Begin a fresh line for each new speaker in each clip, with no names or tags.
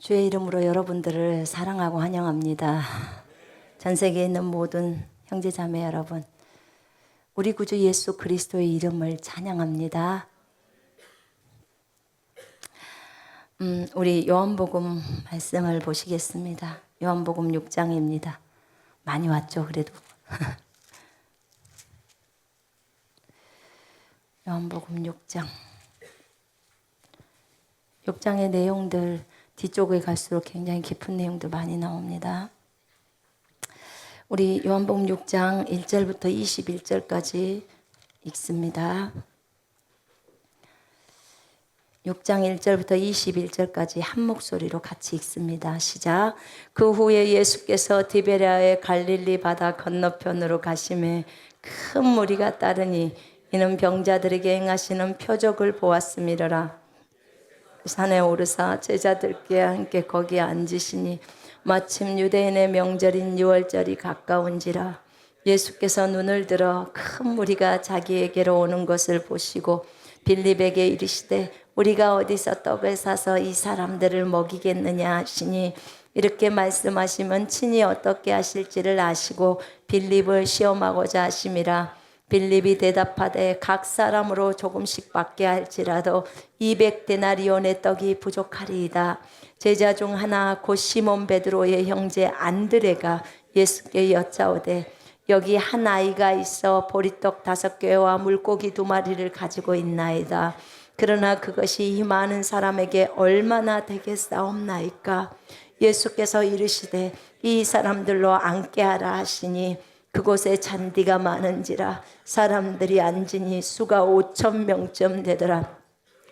주의 이름으로 여러분들을 사랑하고 환영합니다. 전 세계에 있는 모든 형제자매 여러분, 우리 구주 예수 그리스도의 이름을 찬양합니다. 우리 요한복음 말씀을 보시겠습니다. 요한복음 6장입니다. 많이 왔죠, 그래도. 요한복음 6장. 6장의 내용들 뒤쪽에 갈수록 굉장히 깊은 내용들 많이 나옵니다. 우리 요한복음 6장 1절부터 21절까지 읽습니다. 6장 1절부터 21절까지 한 목소리로 같이 읽습니다. 시작. 그 후에 예수께서 디베랴의 갈릴리 바다 건너편으로 가심에 큰 무리가 따르니 이는 병자들에게 행하시는 표적을 보았음이러라. 산에 오르사 제자들께 함께 거기에 앉으시니 마침 유대인의 명절인 유월절이 가까운지라. 예수께서 눈을 들어 큰 무리가 자기에게로 오는 것을 보시고 빌립에게 이르시되 우리가 어디서 떡을 사서 이 사람들을 먹이겠느냐 하시니, 이렇게 말씀하시면 친히 어떻게 하실지를 아시고 빌립을 시험하고자 하심이라. 빌립이 대답하되 각 사람으로 조금씩 받게 할지라도 200데나리온의 떡이 부족하리이다. 제자 중 하나 곧 시몬 베드로의 형제 안드레가 예수께 여짜오되 여기 한 아이가 있어 보리떡 5개와 물고기 2마리를 가지고 있나이다. 그러나 그것이 이 많은 사람에게 얼마나 되겠사옵나이까. 예수께서 이르시되 이 사람들로 앉게 하라 하시니 그곳에 잔디가 많은지라 사람들이 앉으니 수가 5,000명쯤 되더라.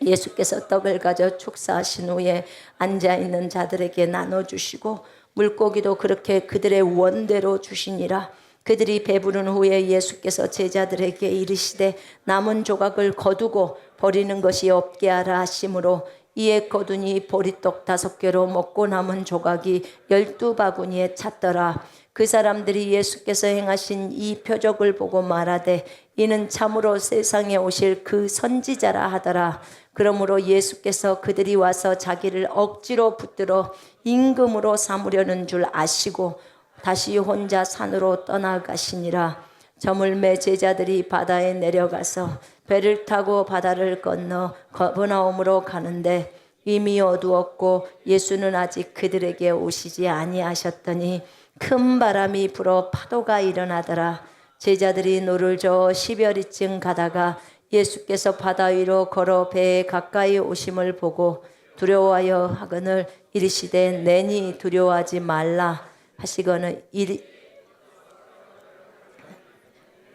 예수께서 떡을 가져 축사하신 후에 앉아있는 자들에게 나눠주시고 물고기도 그렇게 그들의 원대로 주시니라. 그들이 배부른 후에 예수께서 제자들에게 이르시되 남은 조각을 거두고 버리는 것이 없게 하라 하시므로 이에 거두니 보리떡 5개로 먹고 남은 조각이 12바구니에 찼더라. 그 사람들이 예수께서 행하신 이 표적을 보고 말하되 이는 참으로 세상에 오실 그 선지자라 하더라. 그러므로 예수께서 그들이 와서 자기를 억지로 붙들어 임금으로 삼으려는 줄 아시고 다시 혼자 산으로 떠나가시니라. 저물매 제자들이 바다에 내려가서 배를 타고 바다를 건너 거브나움으로 가는데 이미 어두웠고 예수는 아직 그들에게 오시지 아니하셨더니 큰 바람이 불어 파도가 일어나더라. 제자들이 노를 저어 10여리쯤 가다가 예수께서 바다 위로 걸어 배에 가까이 오심을 보고 두려워하여 하거늘 이르시되 내니 두려워하지 말라 하시거늘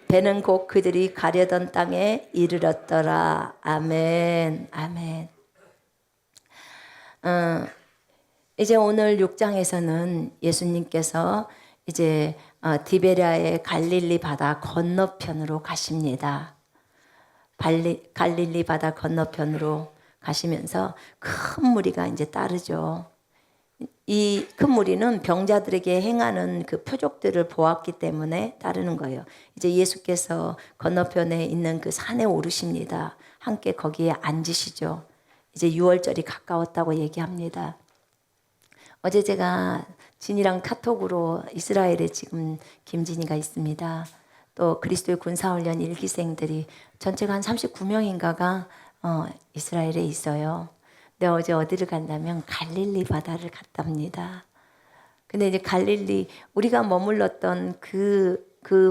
배는 곧 그들이 가려던 땅에 이르렀더라. 아멘. 아멘. 이제 오늘 6장에서는 예수님께서 이제 디베랴의 갈릴리 바다 건너편으로 가십니다. 갈릴리 바다 건너편으로 가시면서 큰 무리가 이제 따르죠. 이 큰 무리는 병자들에게 행하는 그 표적들을 보았기 때문에 따르는 거예요. 이제 예수께서 건너편에 있는 그 산에 오르십니다. 함께 거기에 앉으시죠. 이제 유월절이 가까웠다고 얘기합니다. 어제 제가 진이랑 카톡으로 이스라엘에 지금 김진이가 있습니다. 또 그리스도의 군사훈련 1기생들이 전체가 한 39명인가가 이스라엘에 있어요. 근데 어제 어디를 간다면 갈릴리 바다를 갔답니다. 근데 이제 갈릴리 우리가 머물렀던 그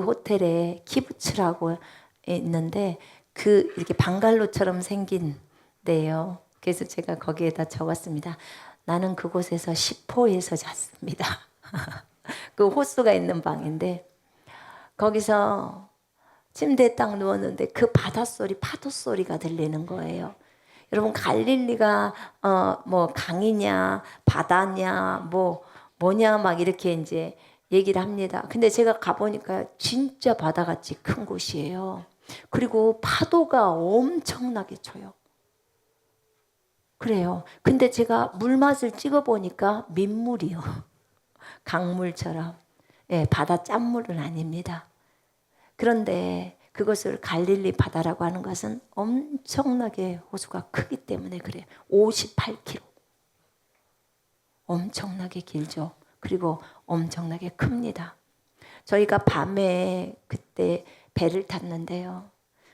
호텔에 키부츠라고 있는데 그 이렇게 방갈로처럼 생긴 데예요. 그래서 제가 거기에다 적었습니다. 나는 그곳에서 10호에서 잤습니다. 그 호수가 있는 방인데 거기서 침대에 딱 누웠는데 그 바닷소리, 파도소리가 들리는 거예요. 여러분 갈릴리가 뭐 강이냐 바다냐 뭐냐 막 이렇게 이제 얘기를 합니다. 근데 제가 가보니까 진짜 바다같이 큰 곳이에요. 그리고 파도가 엄청나게 쳐요. 그래요. 근데 제가 물맛을 찍어보니까 민물이요. 강물처럼. 예, 바다 짠물은 아닙니다. 그런데 그것을 갈릴리 바다라고 하는 것은 엄청나게 호수가 크기 때문에 그래요. 58km. 엄청나게 길죠. 그리고 엄청나게 큽니다. 저희가 밤에 그때 배를 탔는데요.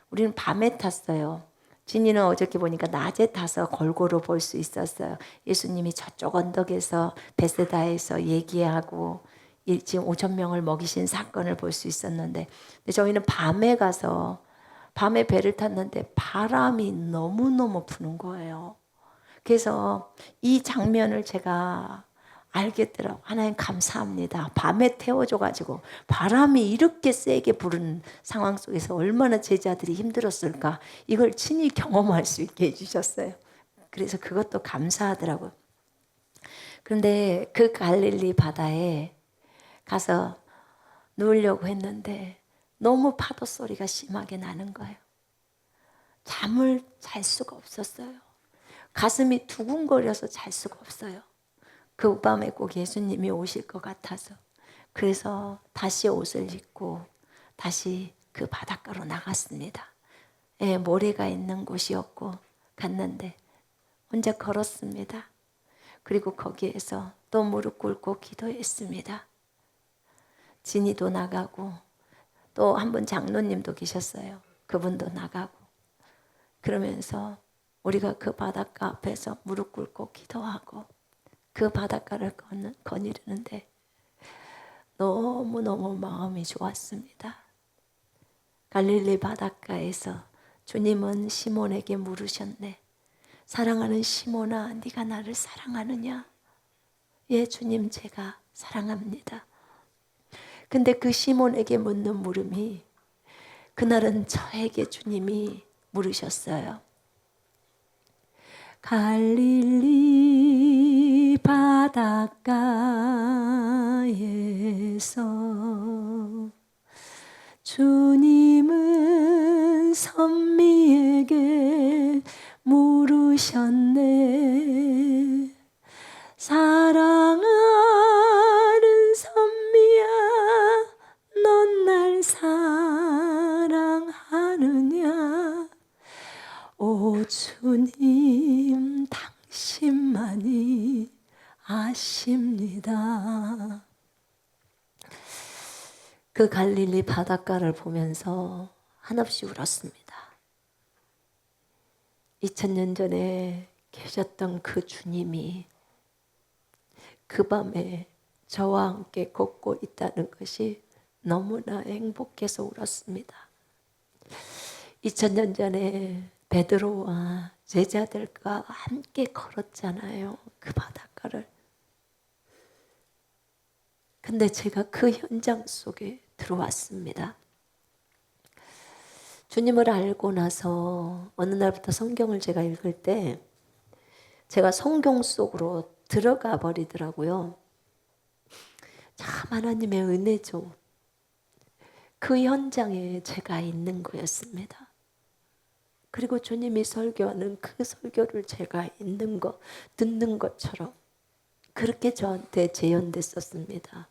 우리는 밤에 탔어요. 진이는 어저께 보니까 낮에 타서 골고루 볼 수 있었어요. 예수님이 저쪽 언덕에서 베세다에서 얘기하고 지금 5천 명을 먹이신 사건을 볼 수 있었는데, 근데 저희는 밤에 가서 밤에 배를 탔는데 바람이 너무너무 부는 거예요. 그래서 이 장면을 제가 알겠더라고. 하나님 감사합니다. 밤에 태워줘가지고 바람이 이렇게 세게 부는 상황 속에서 얼마나 제자들이 힘들었을까. 이걸 친히 경험할 수 있게 해주셨어요. 그래서 그것도 감사하더라고요. 그런데 그 갈릴리 바다에 가서 누우려고 했는데 너무 파도 소리가 심하게 나는 거예요. 잠을 잘 수가 없었어요. 가슴이 두근거려서 잘 수가 없어요. 그 밤에 꼭 예수님이 오실 것 같아서. 그래서 다시 옷을 입고 다시 그 바닷가로 나갔습니다. 예, 모래가 있는 곳이었고 갔는데 혼자 걸었습니다. 그리고 거기에서 또 무릎 꿇고 기도했습니다. 진이도 나가고 또 한 분 장로님도 계셨어요. 그분도 나가고 그러면서 우리가 그 바닷가 앞에서 무릎 꿇고 기도하고 그 바닷가를 거니르는데 너무너무 마음이 좋았습니다. 갈릴리 바닷가에서 주님은 시몬에게 물으셨네. 사랑하는 시몬아, 네가 나를 사랑하느냐? 예, 주님, 제가 사랑합니다. 근데 그 시몬에게 묻는 물음이 그날은 저에게 주님이 물으셨어요. 갈릴리 바닷가에서 주님은 선미에게 물으셨네. 사랑하는 선미야, 넌 날 사랑하느냐? 오 주님, 당신만이 아십니다. 그 갈릴리 바닷가를 보면서 한없이 울었습니다. 2000년 전에 계셨던 그 주님이 그 밤에 저와 함께 걷고 있다는 것이 너무나 행복해서 울었습니다. 2000년 전에 베드로와 제자들과 함께 걸었잖아요. 그 바닷가를. 근데 제가 그 현장 속에 들어왔습니다. 주님을 알고 나서 어느 날부터 성경을 제가 읽을 때 제가 성경 속으로 들어가 버리더라고요. 참 하나님의 은혜죠. 그 현장에 제가 있는 거였습니다. 그리고 주님이 설교하는 그 설교를 제가 있는 거, 듣는 것처럼 그렇게 저한테 재현됐었습니다.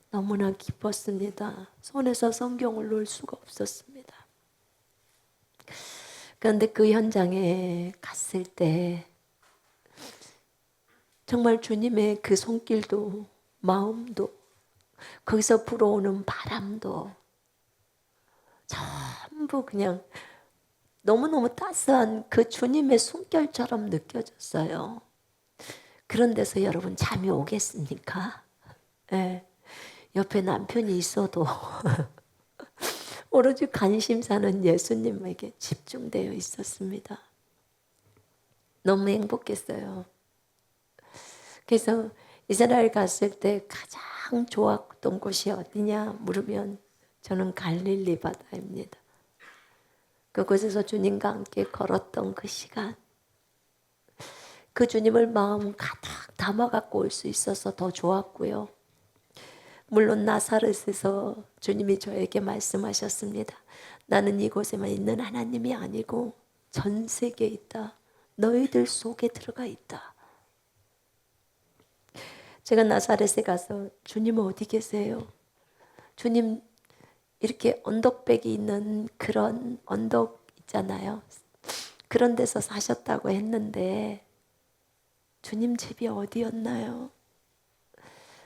너무나 기뻤습니다. 손에서 성경을 놓을 수가 없었습니다. 그런데 그 현장에 갔을 때 정말 주님의 그 손길도 마음도 거기서 불어오는 바람도 전부 그냥 너무너무 따스한 그 주님의 숨결처럼 느껴졌어요. 그런 데서 여러분 잠이 오겠습니까? 네. 옆에 남편이 있어도 오로지 관심사는 예수님에게 집중되어 있었습니다. 너무 행복했어요. 그래서 이스라엘 갔을 때 가장 좋았던 곳이 어디냐 물으면 저는 갈릴리 바다입니다. 그곳에서 주님과 함께 걸었던 그 시간, 그 주님을 마음 가득 담아갖고 올 수 있어서 더 좋았고요. 물론 나사렛에서 주님이 저에게 말씀하셨습니다. 나는 이곳에만 있는 하나님이 아니고 전 세계에 있다. 너희들 속에 들어가 있다. 제가 나사렛에 가서 주님 어디 계세요? 주님 이렇게 언덕백이 있는 그런 언덕 있잖아요. 그런 데서 사셨다고 했는데 주님 집이 어디였나요?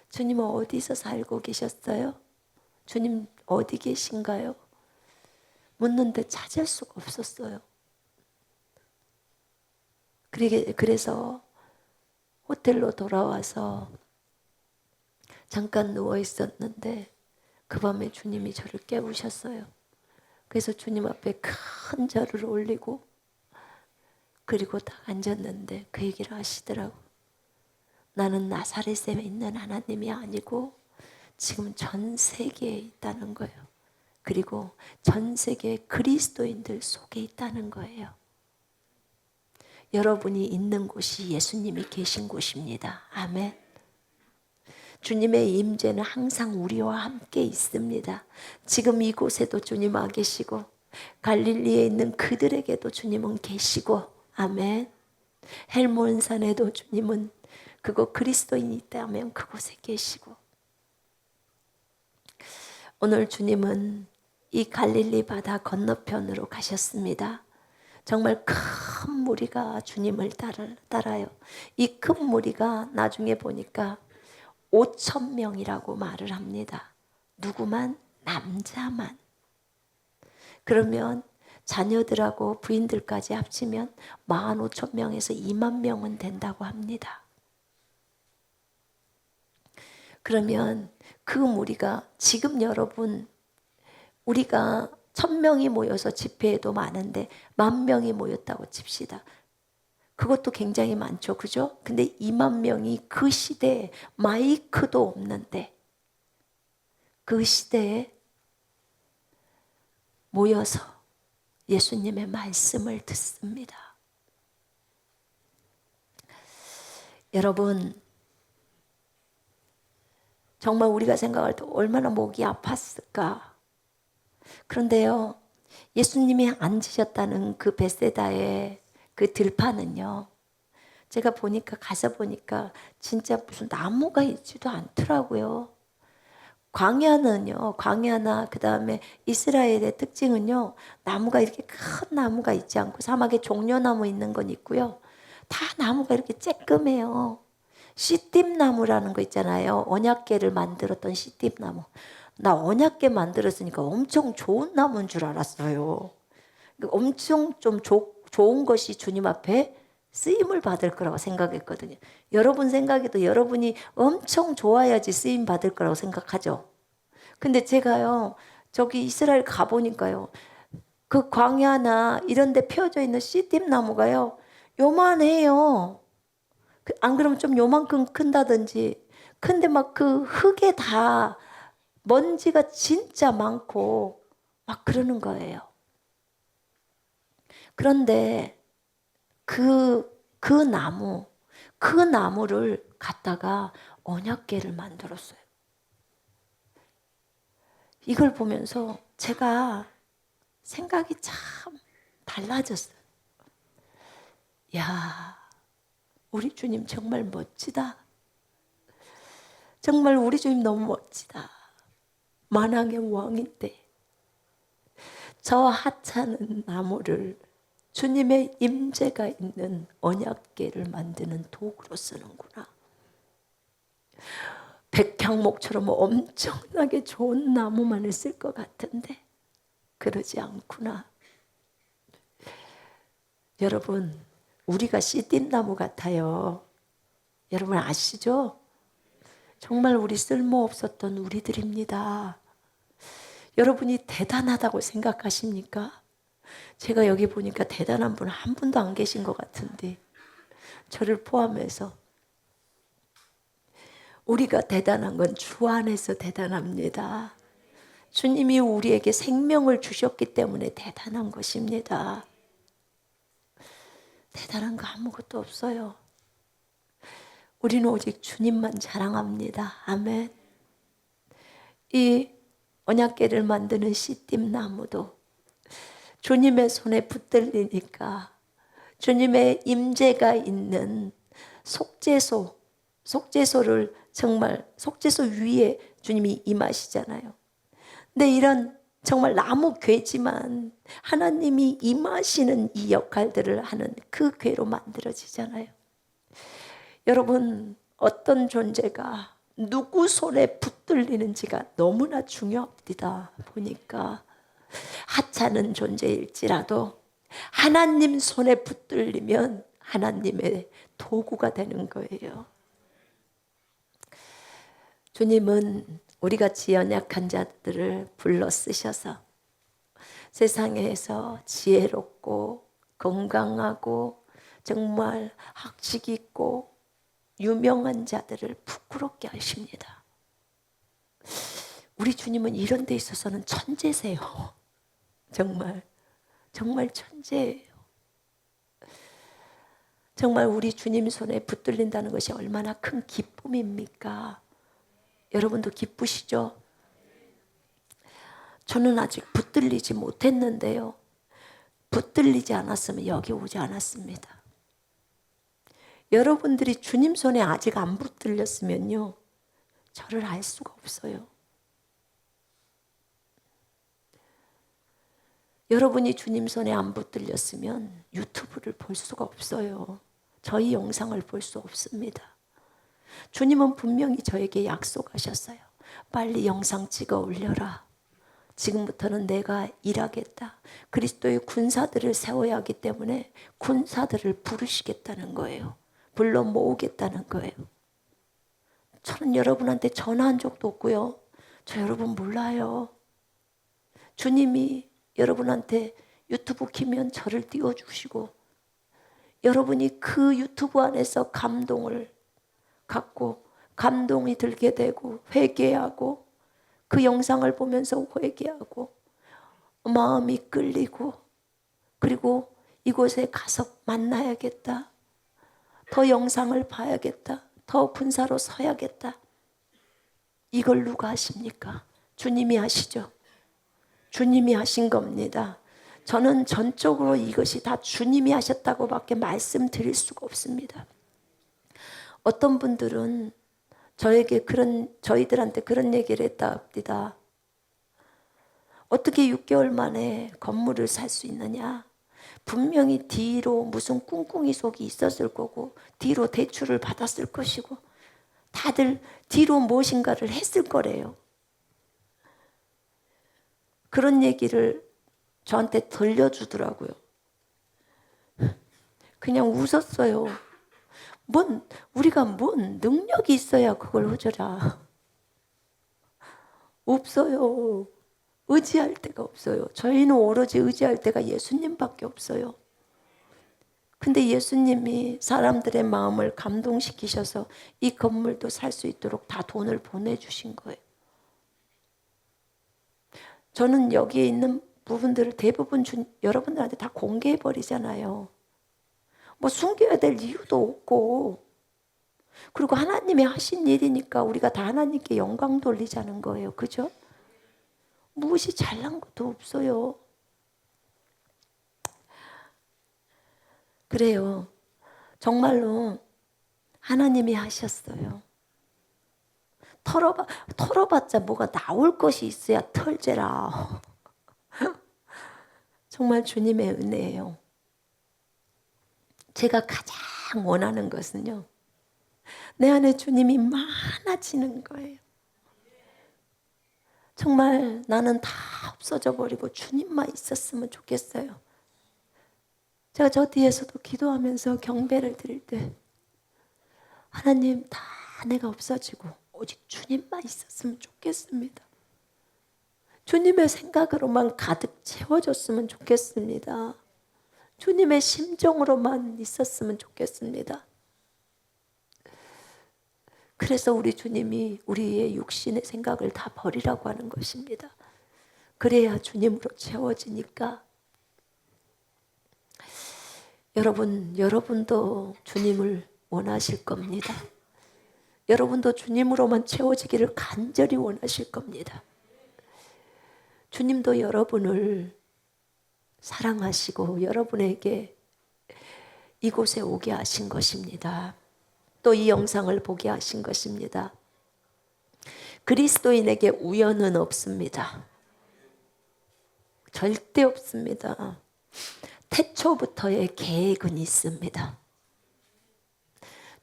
주님은 어디서 살고 계셨어요? 주님 어디 계신가요? 묻는데 찾을 수가 없었어요. 그래서 호텔로 돌아와서 잠깐 누워 있었는데 그 밤에 주님이 저를 깨우셨어요. 그래서 주님 앞에 큰 절을 올리고 그리고 딱 앉았는데 그 얘기를 하시더라고. 나는 나사렛에 있는 하나님이 아니고 지금 전 세계에 있다는 거예요. 그리고 전 세계 그리스도인들 속에 있다는 거예요. 여러분이 있는 곳이 예수님이 계신 곳입니다. 아멘. 주님의 임재는 항상 우리와 함께 있습니다. 지금 이곳에도 주님 와 계시고 갈릴리에 있는 그들에게도 주님은 계시고 아멘. 헬몬산에도 주님은 그곳 그리스도인이 있다면 그곳에 계시고 오늘 주님은 이 갈릴리 바다 건너편으로 가셨습니다. 정말 큰 무리가 주님을 따라요. 이 큰 무리가 나중에 보니까 5,000명이라고 말을 합니다. 누구만? 남자만. 그러면 자녀들하고 부인들까지 합치면 15,000명에서 20,000명은 된다고 합니다. 그러면 그 무리가 지금 여러분 우리가 1,000명이 모여서 집회에도 많은데 10,000명이 모였다고 칩시다. 그것도 굉장히 많죠. 그죠? 근데 20,000명이 그 시대에 마이크도 없는데 그 시대에 모여서 예수님의 말씀을 듣습니다. 여러분 정말 우리가 생각할 때 얼마나 목이 아팠을까. 그런데요 예수님이 앉으셨다는 그 베세다의 그 들판은요 제가 가서 보니까 진짜 무슨 나무가 있지도 않더라고요. 광야나 그 다음에 이스라엘의 특징은요 나무가 이렇게 큰 나무가 있지 않고 사막에 종려나무 있는 건 있고요 다 나무가 이렇게 쬐끔해요. 씨띠나무라는 거 있잖아요. 언약궤를 만들었던 씨띠나무. 나 언약궤 만들었으니까 엄청 좋은 나무인 줄 알았어요. 엄청 좀 좋은 것이 주님 앞에 쓰임을 받을 거라고 생각했거든요. 여러분 생각에도 여러분이 엄청 좋아야지 쓰임 받을 거라고 생각하죠. 근데 제가요 저기 이스라엘 가보니까요 그 광야나 이런 데 펴져 있는 씨띠나무가요 요만해요. 안 그러면 좀 요만큼 큰다든지. 근데 막 그 흙에 다 먼지가 진짜 많고 막 그러는 거예요. 그런데 그 나무를 갖다가 언약궤를 만들었어요. 이걸 보면서 제가 생각이 참 달라졌어요. 야, 우리 주님 정말 멋지다. 정말 우리 주님 너무 멋지다. 만왕의 왕인데 저 하찮은 나무를 주님의 임재가 있는 언약궤를 만드는 도구로 쓰는구나. 백향목처럼 엄청나게 좋은 나무만을 쓸 것 같은데 그러지 않구나. 여러분 우리가 씨띠나무 같아요. 여러분 아시죠? 정말 우리 쓸모없었던 우리들입니다. 여러분이 대단하다고 생각하십니까? 제가 여기 보니까 대단한 분 한 분도 안 계신 것 같은데 저를 포함해서 우리가 대단한 건 주 안에서 대단합니다. 주님이 우리에게 생명을 주셨기 때문에 대단한 것입니다. 대단한 거 아무것도 없어요. 우리는 오직 주님만 자랑합니다. 아멘. 이 언약궤를 만드는 씨띠나무도 주님의 손에 붙들리니까 주님의 임재가 있는 속죄소를 정말 속죄소 위에 주님이 임하시잖아요. 근데 이런 정말 나무 궤지만 하나님이 임하시는 이 역할들을 하는 그 궤로 만들어지잖아요. 여러분, 어떤 존재가 누구 손에 붙들리는지가 너무나 중요합니다. 보니까 하찮은 존재일지라도 하나님 손에 붙들리면 하나님의 도구가 되는 거예요. 주님은 우리같이 연약한 자들을 불러 쓰셔서 세상에서 지혜롭고 건강하고 정말 학식 있고 유명한 자들을 부끄럽게 하십니다. 우리 주님은 이런 데 있어서는 천재세요. 정말 천재예요. 정말 우리 주님 손에 붙들린다는 것이 얼마나 큰 기쁨입니까? 여러분도 기쁘시죠? 저는 아직 붙들리지 못했는데요. 붙들리지 않았으면 여기 오지 않았습니다. 여러분들이 주님 손에 아직 안 붙들렸으면요, 저를 알 수가 없어요. 여러분이 주님 손에 안 붙들렸으면 유튜브를 볼 수가 없어요. 저희 영상을 볼 수 없습니다. 주님은 분명히 저에게 약속하셨어요. 빨리 영상 찍어 올려라. 지금부터는 내가 일하겠다. 그리스도의 군사들을 세워야 하기 때문에 군사들을 부르시겠다는 거예요. 불러 모으겠다는 거예요. 저는 여러분한테 전화한 적도 없고요. 저 여러분 몰라요. 주님이 여러분한테 유튜브 키면 저를 띄워주시고 여러분이 그 유튜브 안에서 감동을 갖고 감동이 들게 되고 회개하고 그 영상을 보면서 회개하고 마음이 끌리고 그리고 이곳에 가서 만나야겠다. 더 영상을 봐야겠다. 더 군사로 서야겠다. 이걸 누가 하십니까? 주님이 하시죠. 주님이 하신 겁니다. 저는 전적으로 이것이 다 주님이 하셨다고 밖에 말씀드릴 수가 없습니다. 어떤 분들은 저희들한테 그런 얘기를 했다 합니다. 어떻게 6개월 만에 건물을 살 수 있느냐? 분명히 뒤로 무슨 꿍꿍이 속이 있었을 거고 뒤로 대출을 받았을 것이고 다들 뒤로 무엇인가를 했을 거래요. 그런 얘기를 저한테 들려주더라고요. 그냥 웃었어요. 우리가 뭔 능력이 있어야 그걸 하더라. 없어요. 의지할 데가 없어요. 저희는 오로지 의지할 데가 예수님밖에 없어요. 근데 예수님이 사람들의 마음을 감동시키셔서 이 건물도 살 수 있도록 다 돈을 보내주신 거예요. 저는 여기에 있는 부분들을 대부분 여러분들한테 다 공개해버리잖아요. 뭐 숨겨야 될 이유도 없고 그리고 하나님이 하신 일이니까 우리가 다 하나님께 영광 돌리자는 거예요. 그죠? 무엇이 잘난 것도 없어요. 그래요. 정말로 하나님이 하셨어요. 털어봤자 뭐가 나올 것이 있어야 털재라. 정말 주님의 은혜예요. 제가 가장 원하는 것은요, 내 안에 주님이 많아지는 거예요. 정말 나는 다 없어져 버리고 주님만 있었으면 좋겠어요. 제가 저 뒤에서도 기도하면서 경배를 드릴 때 하나님 다 내가 없어지고 오직 주님만 있었으면 좋겠습니다. 주님의 생각으로만 가득 채워졌으면 좋겠습니다. 주님의 심정으로만 있었으면 좋겠습니다. 그래서 우리 주님이 우리의 육신의 생각을 다 버리라고 하는 것입니다. 그래야 주님으로 채워지니까. 여러분도 주님을 원하실 겁니다. 여러분도 주님으로만 채워지기를 간절히 원하실 겁니다. 주님도 여러분을 사랑하시고 여러분에게 이곳에 오게 하신 것입니다. 또 이 영상을 보게 하신 것입니다. 그리스도인에게 우연은 없습니다. 절대 없습니다. 태초부터의 계획은 있습니다.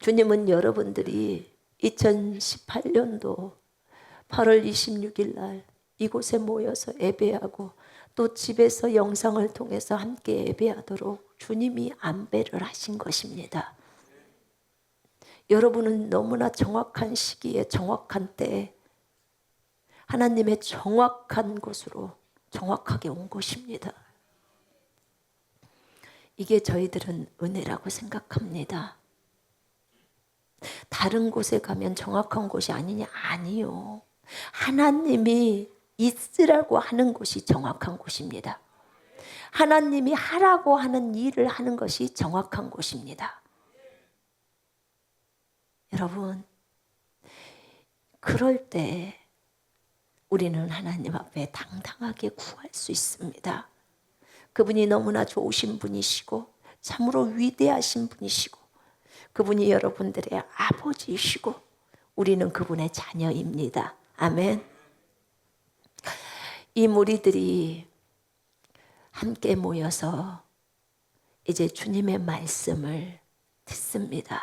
주님은 여러분들이 2018년도 8월 26일 날 이곳에 모여서 예배하고 또 집에서 영상을 통해서 함께 예배하도록 주님이 안배를 하신 것입니다. 여러분은 너무나 정확한 시기에 정확한 때에 하나님의 정확한 곳으로 정확하게 온 것입니다. 이게 저희들은 은혜라고 생각합니다. 다른 곳에 가면 정확한 곳이 아니냐? 아니요. 하나님이 있으라고 하는 곳이 정확한 곳입니다. 하나님이 하라고 하는 일을 하는 것이 정확한 곳입니다. 여러분, 그럴 때 우리는 하나님 앞에 당당하게 구할 수 있습니다. 그분이 너무나 좋으신 분이시고 참으로 위대하신 분이시고 그분이 여러분들의 아버지이시고 우리는 그분의 자녀입니다. 아멘. 이 무리들이 함께 모여서 이제 주님의 말씀을 듣습니다.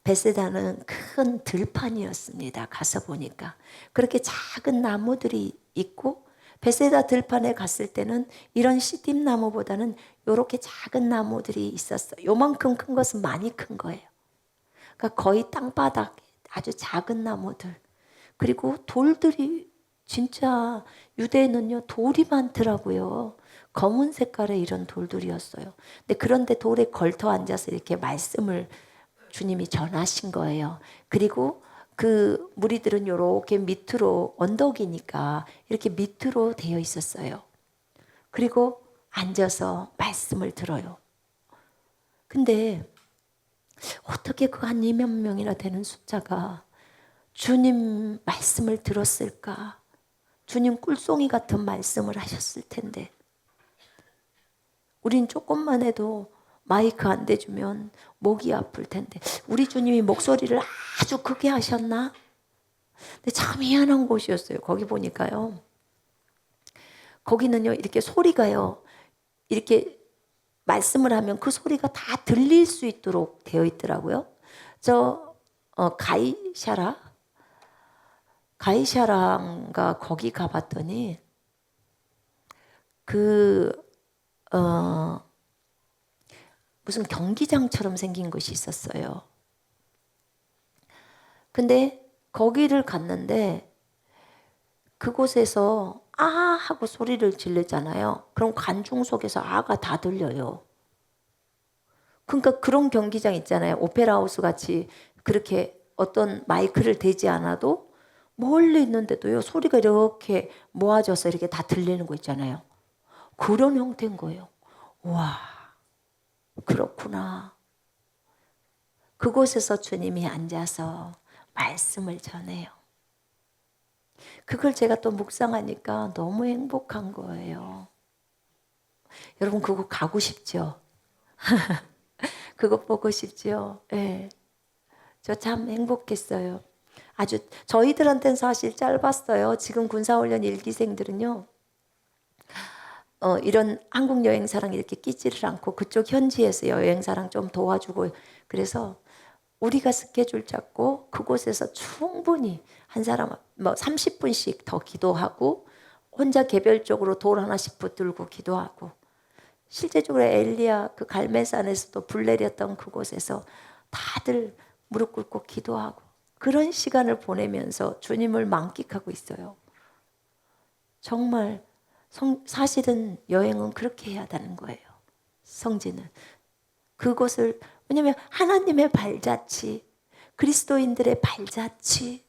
베세다는 큰 들판이었습니다. 가서 보니까 그렇게 작은 나무들이 있고 베세다 들판에 갔을 때는 이런 시딤나무보다는 이렇게 작은 나무들이 있었어요. 요만큼 큰 것은 많이 큰 거예요. 그러니까 거의 땅바닥 아주 작은 나무들. 그리고 돌들이 진짜 유대에는요 돌이 많더라고요. 검은 색깔의 이런 돌들이었어요. 근데 그런데 돌에 걸터 앉아서 이렇게 말씀을 주님이 전하신 거예요. 그리고 그 무리들은 이렇게 밑으로 언덕이니까 이렇게 밑으로 되어 있었어요. 그리고 앉아서 말씀을 들어요. 근데 어떻게 그 한 2만 명이나 되는 숫자가 주님 말씀을 들었을까? 주님 꿀송이 같은 말씀을 하셨을 텐데 우린 조금만 해도 마이크 안 대주면 목이 아플 텐데 우리 주님이 목소리를 아주 크게 하셨나? 근데 참 희한한 곳이었어요. 거기 보니까요. 거기는요 이렇게 소리가요 이렇게 말씀을 하면 그 소리가 다 들릴 수 있도록 되어 있더라고요. 저 가이샤라인가 거기 가봤더니 무슨 경기장처럼 생긴 것이 있었어요. 근데 거기를 갔는데 그곳에서 아 하고 소리를 지르잖아요. 그럼 관중 속에서 아가 다 들려요. 그러니까 그런 경기장 있잖아요. 오페라 하우스 같이 그렇게 어떤 마이크를 대지 않아도 멀리 있는데도요 소리가 이렇게 모아져서 이렇게 다 들리는 거 있잖아요. 그런 형태인 거예요. 와, 그렇구나. 그곳에서 주님이 앉아서 말씀을 전해요. 그걸 제가 또 묵상하니까 너무 행복한 거예요. 여러분 그거 가고 싶죠? 그거 보고 싶죠? 네. 저 참 행복했어요. 아주 저희들한테는 사실 짧았어요. 지금 군사훈련 1기생들은요. 이런 한국 여행사랑 이렇게 끼지를 않고 그쪽 현지에서 여행사랑 좀 도와주고 그래서 우리가 스케줄 잡고 그곳에서 충분히 한 사람 뭐 30분씩 더 기도하고 혼자 개별적으로 돌 하나씩 붙들고 기도하고 실제적으로 엘리야 그 갈멜산에서도 불 내렸던 그곳에서 다들 무릎 꿇고 기도하고 그런 시간을 보내면서 주님을 만끽하고 있어요. 정말 사실은 여행은 그렇게 해야 하는 거예요. 성지는. 그곳을 왜냐하면 하나님의 발자취, 그리스도인들의 발자취,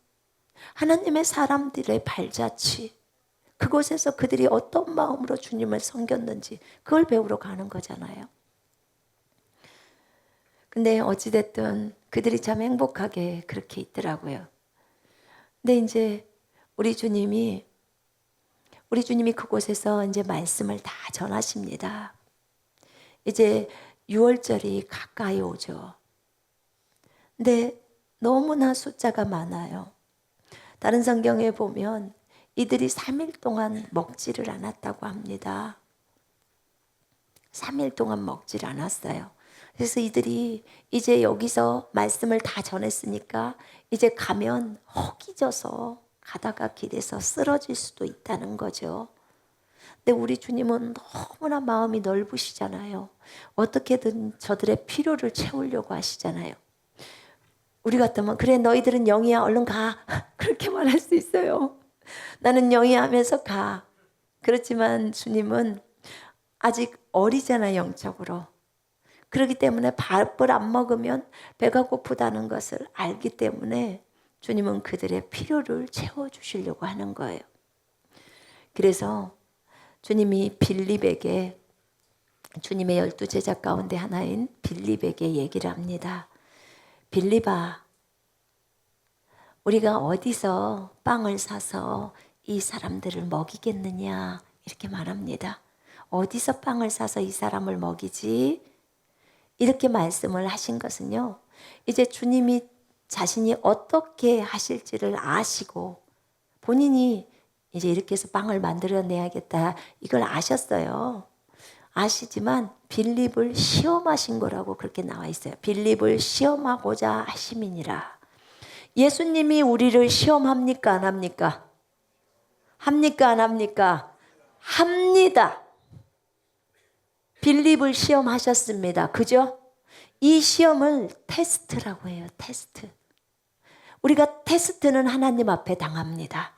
하나님의 사람들의 발자취 그곳에서 그들이 어떤 마음으로 주님을 섬겼는지 그걸 배우러 가는 거잖아요. 근데 어찌됐든 그들이 참 행복하게 그렇게 있더라고요. 근데 이제 우리 주님이 그곳에서 이제 말씀을 다 전하십니다. 이제 6월절이 가까이 오죠. 근데 너무나 숫자가 많아요. 다른 성경에 보면 이들이 3일 동안 먹지를 않았다고 합니다. 3일 동안 먹지를 않았어요. 그래서 이들이 이제 여기서 말씀을 다 전했으니까 이제 가면 허기져서 가다가 길에서 쓰러질 수도 있다는 거죠. 근데 우리 주님은 너무나 마음이 넓으시잖아요. 어떻게든 저들의 필요를 채우려고 하시잖아요. 우리 같으면 그래 너희들은 영이야 얼른 가 그렇게 말할 수 있어요. 나는 영이야 하면서 가. 그렇지만 주님은 아직 어리잖아요, 영적으로. 그렇기 때문에 밥을 안 먹으면 배가 고프다는 것을 알기 때문에 주님은 그들의 필요를 채워주시려고 하는 거예요. 그래서 주님이 빌립에게, 주님의 12제자 가운데 하나인 빌립에게 얘기를 합니다. 빌립아, 우리가 어디서 빵을 사서 이 사람들을 먹이겠느냐 이렇게 말합니다. 어디서 빵을 사서 이 사람을 먹이지? 이렇게 말씀을 하신 것은요, 이제 주님이 자신이 어떻게 하실지를 아시고 본인이 이제 이렇게 해서 빵을 만들어내야겠다 이걸 아셨어요. 아시지만 빌립을 시험하신 거라고 그렇게 나와 있어요. 빌립을 시험하고자 하심이니라. 예수님이 우리를 시험합니까 안 합니까? 합니까 안 합니까? 합니다. 빌립을 시험하셨습니다. 그죠? 이 시험을 테스트라고 해요. 테스트. 우리가 테스트는 하나님 앞에 당합니다.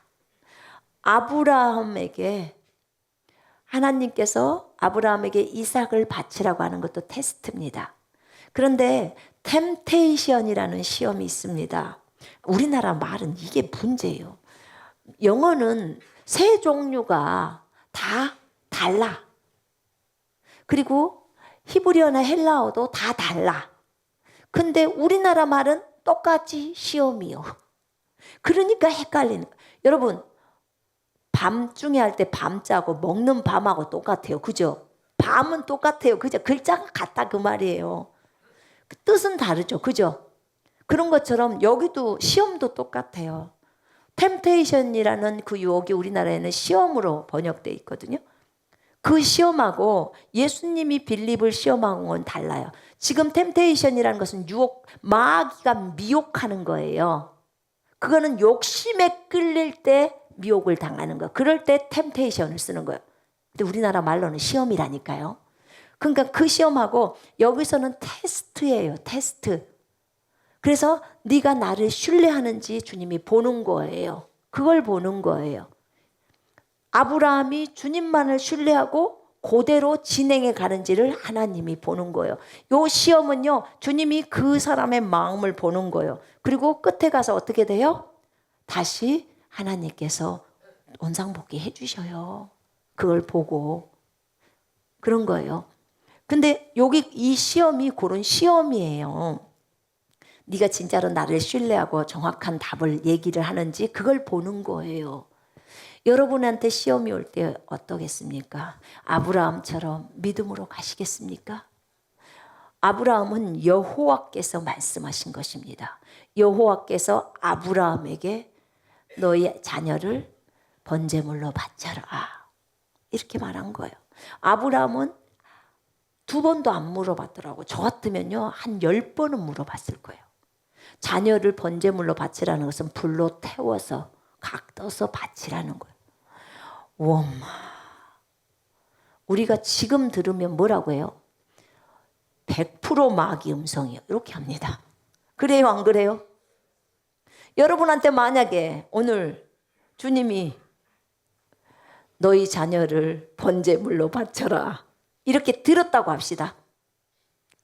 아브라함에게 하나님께서 아브라함에게 이삭을 바치라고 하는 것도 테스트입니다. 그런데 템테이션이라는 시험이 있습니다. 우리나라 말은 이게 문제예요. 영어는 세 종류가 다 달라. 그리고 히브리어나 헬라어도 다 달라. 근데 우리나라 말은 똑같이 시험이요. 그러니까 헷갈리는 거예요. 여러분, 밤중에 할 때 밤자고 먹는 밤하고 똑같아요. 그죠? 밤은 똑같아요. 그죠? 글자가 같다 그 말이에요. 그 뜻은 다르죠. 그죠? 그런 것처럼 여기도 시험도 똑같아요. 템테이션이라는 그 유혹이 우리나라에는 시험으로 번역되어 있거든요. 그 시험하고 예수님이 빌립을 시험한 건 달라요. 지금 템테이션이라는 것은 유혹, 마귀가 미혹하는 거예요. 그거는 욕심에 끌릴 때 미혹을 당하는 거. 그럴 때 템테이션을 쓰는 거예요. 근데 우리나라 말로는 시험이라니까요. 그러니까 그 시험하고 여기서는 테스트예요. 테스트. 그래서 네가 나를 신뢰하는지 주님이 보는 거예요. 그걸 보는 거예요. 아브라함이 주님만을 신뢰하고 그대로 진행해 가는지를 하나님이 보는 거예요. 이 시험은요, 주님이 그 사람의 마음을 보는 거예요. 그리고 끝에 가서 어떻게 돼요? 다시 하나님께서 원상복귀 해주셔요. 그걸 보고. 그런 거예요. 근데 여기 이 시험이 그런 시험이에요. 네가 진짜로 나를 신뢰하고 정확한 답을 얘기를 하는지 그걸 보는 거예요. 여러분한테 시험이 올 때 어떠겠습니까? 아브라함처럼 믿음으로 가시겠습니까? 아브라함은 여호와께서 말씀하신 것입니다. 여호와께서 아브라함에게 너희 자녀를 번제물로 바쳐라 이렇게 말한 거예요. 아브라함은 2번도 안 물어봤더라고. 저 같으면요 한 10번은 물어봤을 거예요. 자녀를 번제물로 바치라는 것은 불로 태워서 각떠서 바치라는 거예요. 엄마, 우리가 지금 들으면 뭐라고 해요? 100% 마귀 음성이요 이렇게 합니다. 그래요 안 그래요? 여러분한테 만약에 오늘 주님이 너희 자녀를 번제물로 바쳐라 이렇게 들었다고 합시다.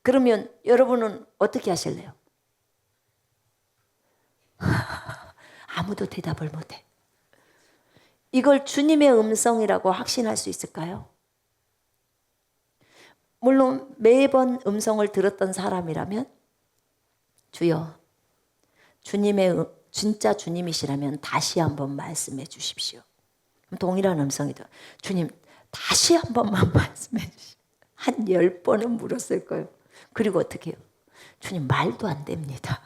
그러면 여러분은 어떻게 하실래요? 아무도 대답을 못해. 이걸 주님의 음성이라고 확신할 수 있을까요? 물론 매번 음성을 들었던 사람이라면 주여, 주님의 진짜 주님이시라면 다시 한번 말씀해 주십시오. 동일한 음성이다. 주님 다시 한 번만 말씀해 주십시오. 한 10번은 물었을 거예요. 그리고 어떻게 해요? 주님 말도 안 됩니다.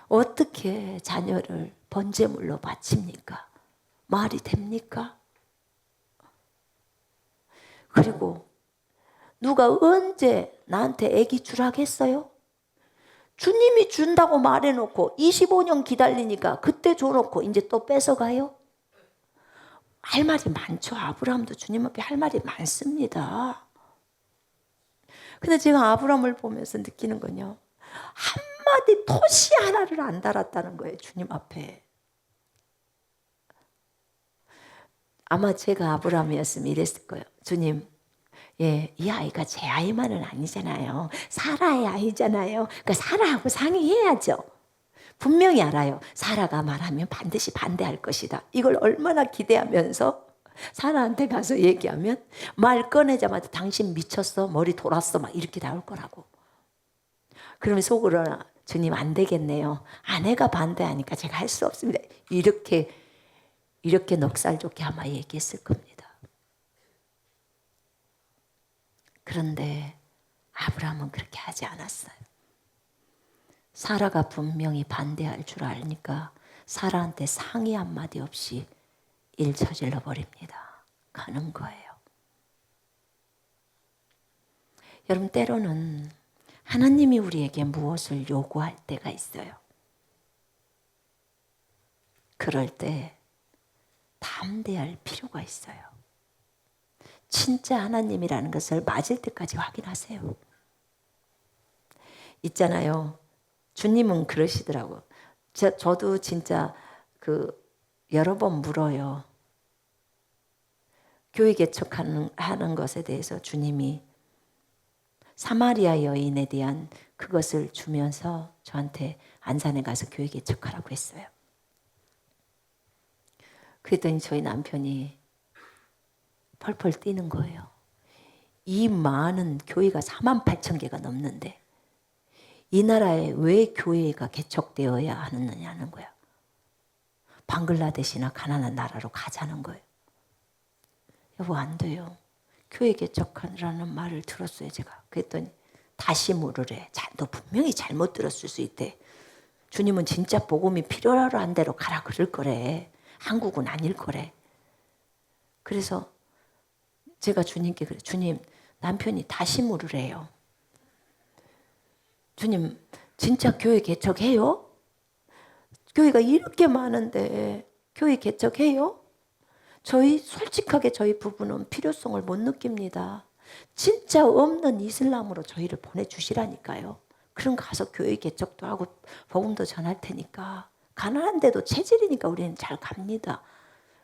어떻게 자녀를 번제물로 바칩니까? 말이 됩니까? 그리고 누가 언제 나한테 아기 주라겠어요? 주님이 준다고 말해놓고 25년 기다리니까 그때 줘놓고 이제 또 뺏어가요? 할 말이 많죠. 아브라함도 주님 앞에 할 말이 많습니다. 근데 제가 아브라함을 보면서 느끼는 건요, 한마디 토시 하나를 안 달았다는 거예요. 주님 앞에. 아마 제가 아브라함이었으면 이랬을 거예요. 주님, 이 아이가 제 아이만은 아니잖아요. 사라의 아이잖아요. 그러니까 사라하고 상의해야죠. 분명히 알아요. 사라가 말하면 반드시 반대할 것이다. 이걸 얼마나 기대하면서 사라한테 가서 얘기하면 말 꺼내자마자 당신 미쳤어? 머리 돌았어? 막 이렇게 나올 거라고. 그러면 속으로는 주님 안 되겠네요. 아내가 반대하니까 제가 할 수 없습니다. 이렇게 넉살 좋게 아마 얘기했을 겁니다. 그런데 아브라함은 그렇게 하지 않았어요. 사라가 분명히 반대할 줄 아니까 사라한테 상의 한마디 없이 일 저질러 버립니다. 가는 거예요. 여러분, 때로는 하나님이 우리에게 무엇을 요구할 때가 있어요. 그럴 때 담대할 필요가 있어요. 진짜 하나님이라는 것을 맞을 때까지 확인하세요. 있잖아요. 주님은 그러시더라고. 저도 진짜 여러 번 물어요. 교회 개척하는 것에 대해서 주님이 사마리아 여인에 대한 그것을 주면서 저한테 안산에 가서 교회 개척하라고 했어요. 그랬더니 저희 남편이 펄펄 뛰는 거예요. 이 많은 교회가 48,000개가 넘는데 이 나라에 왜 교회가 개척되어야 하느냐는 거야. 방글라데시나 가난한 나라로 가자는 거예요. 여보, 안 돼요. 교회 개척하라는 말을 들었어요, 제가. 그랬더니 다시 물으래. 너 분명히 잘못 들었을 수 있대. 주님은 진짜 복음이 필요한 대로 가라 그럴 거래. 한국은 아닐 거래. 그래서 제가 주님께 그래. 주님, 남편이 다시 물으래요. 주님, 진짜 교회 개척해요? 교회가 이렇게 많은데 교회 개척해요? 솔직하게 저희 부부는 필요성을 못 느낍니다. 진짜 없는 이슬람으로 저희를 보내주시라니까요. 그럼 가서 교회 개척도 하고 복음도 전할 테니까. 가난한데도 체질이니까 우리는 잘 갑니다.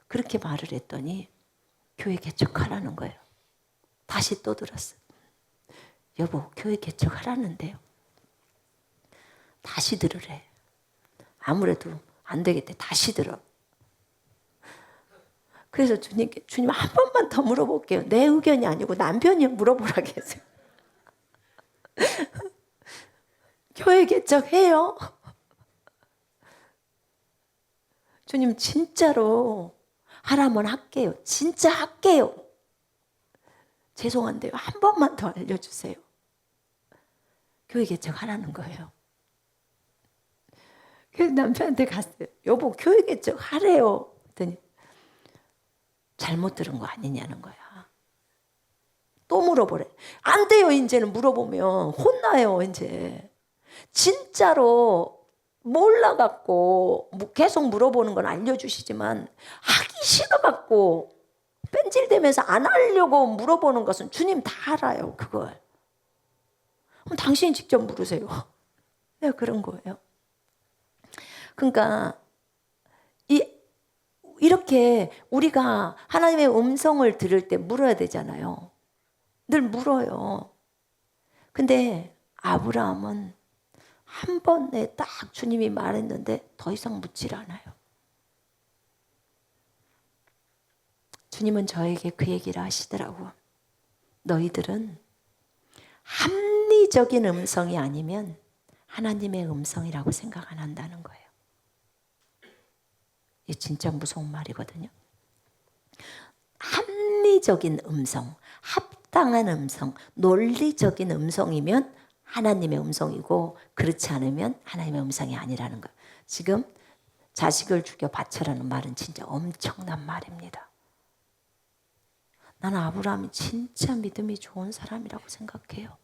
그렇게 말을 했더니 교회 개척하라는 거예요. 다시 또 들었어요. 여보, 교회 개척하라는데요. 다시 들으래. 아무래도 안 되겠대. 다시 들어. 그래서 주님께, 주님 한 번만 더 물어볼게요. 내 의견이 아니고 남편이 물어보라고 했어요. 교회 개척해요? 주님 진짜로 하라면 할게요. 진짜 할게요. 죄송한데요. 한 번만 더 알려주세요. 교회 개척하라는 거예요. 그래서 남편한테 갔어요. 여보, 교회 개척하래요. 그랬더니 잘못 들은 거 아니냐는 거야. 또 물어보래. 안 돼요. 이제는 물어보면 혼나요. 이제 진짜로 몰라갖고 계속 물어보는 건 알려주시지만 하기 싫어갖고 뺀질대면서 안 하려고 물어보는 것은 주님 다 알아요. 그걸. 그럼 당신이 직접 물으세요. 내가 그런 거예요. 그러니까 이렇게 우리가 하나님의 음성을 들을 때 물어야 되잖아요. 늘 물어요. 근데 아브라함은 한 번에 딱 주님이 말했는데 더 이상 묻질 않아요. 주님은 저에게 그 얘기를 하시더라고. 너희들은 합리적인 음성이 아니면 하나님의 음성이라고 생각 안 한다는 거예요. 이게 진짜 무서운 말이거든요. 합리적인 음성, 합당한 음성, 논리적인 음성이면 하나님의 음성이고 그렇지 않으면 하나님의 음성이 아니라는 거예요. 지금 자식을 죽여 바쳐라는 말은 진짜 엄청난 말입니다. 나는 아브라함이 진짜 믿음이 좋은 사람이라고 생각해요.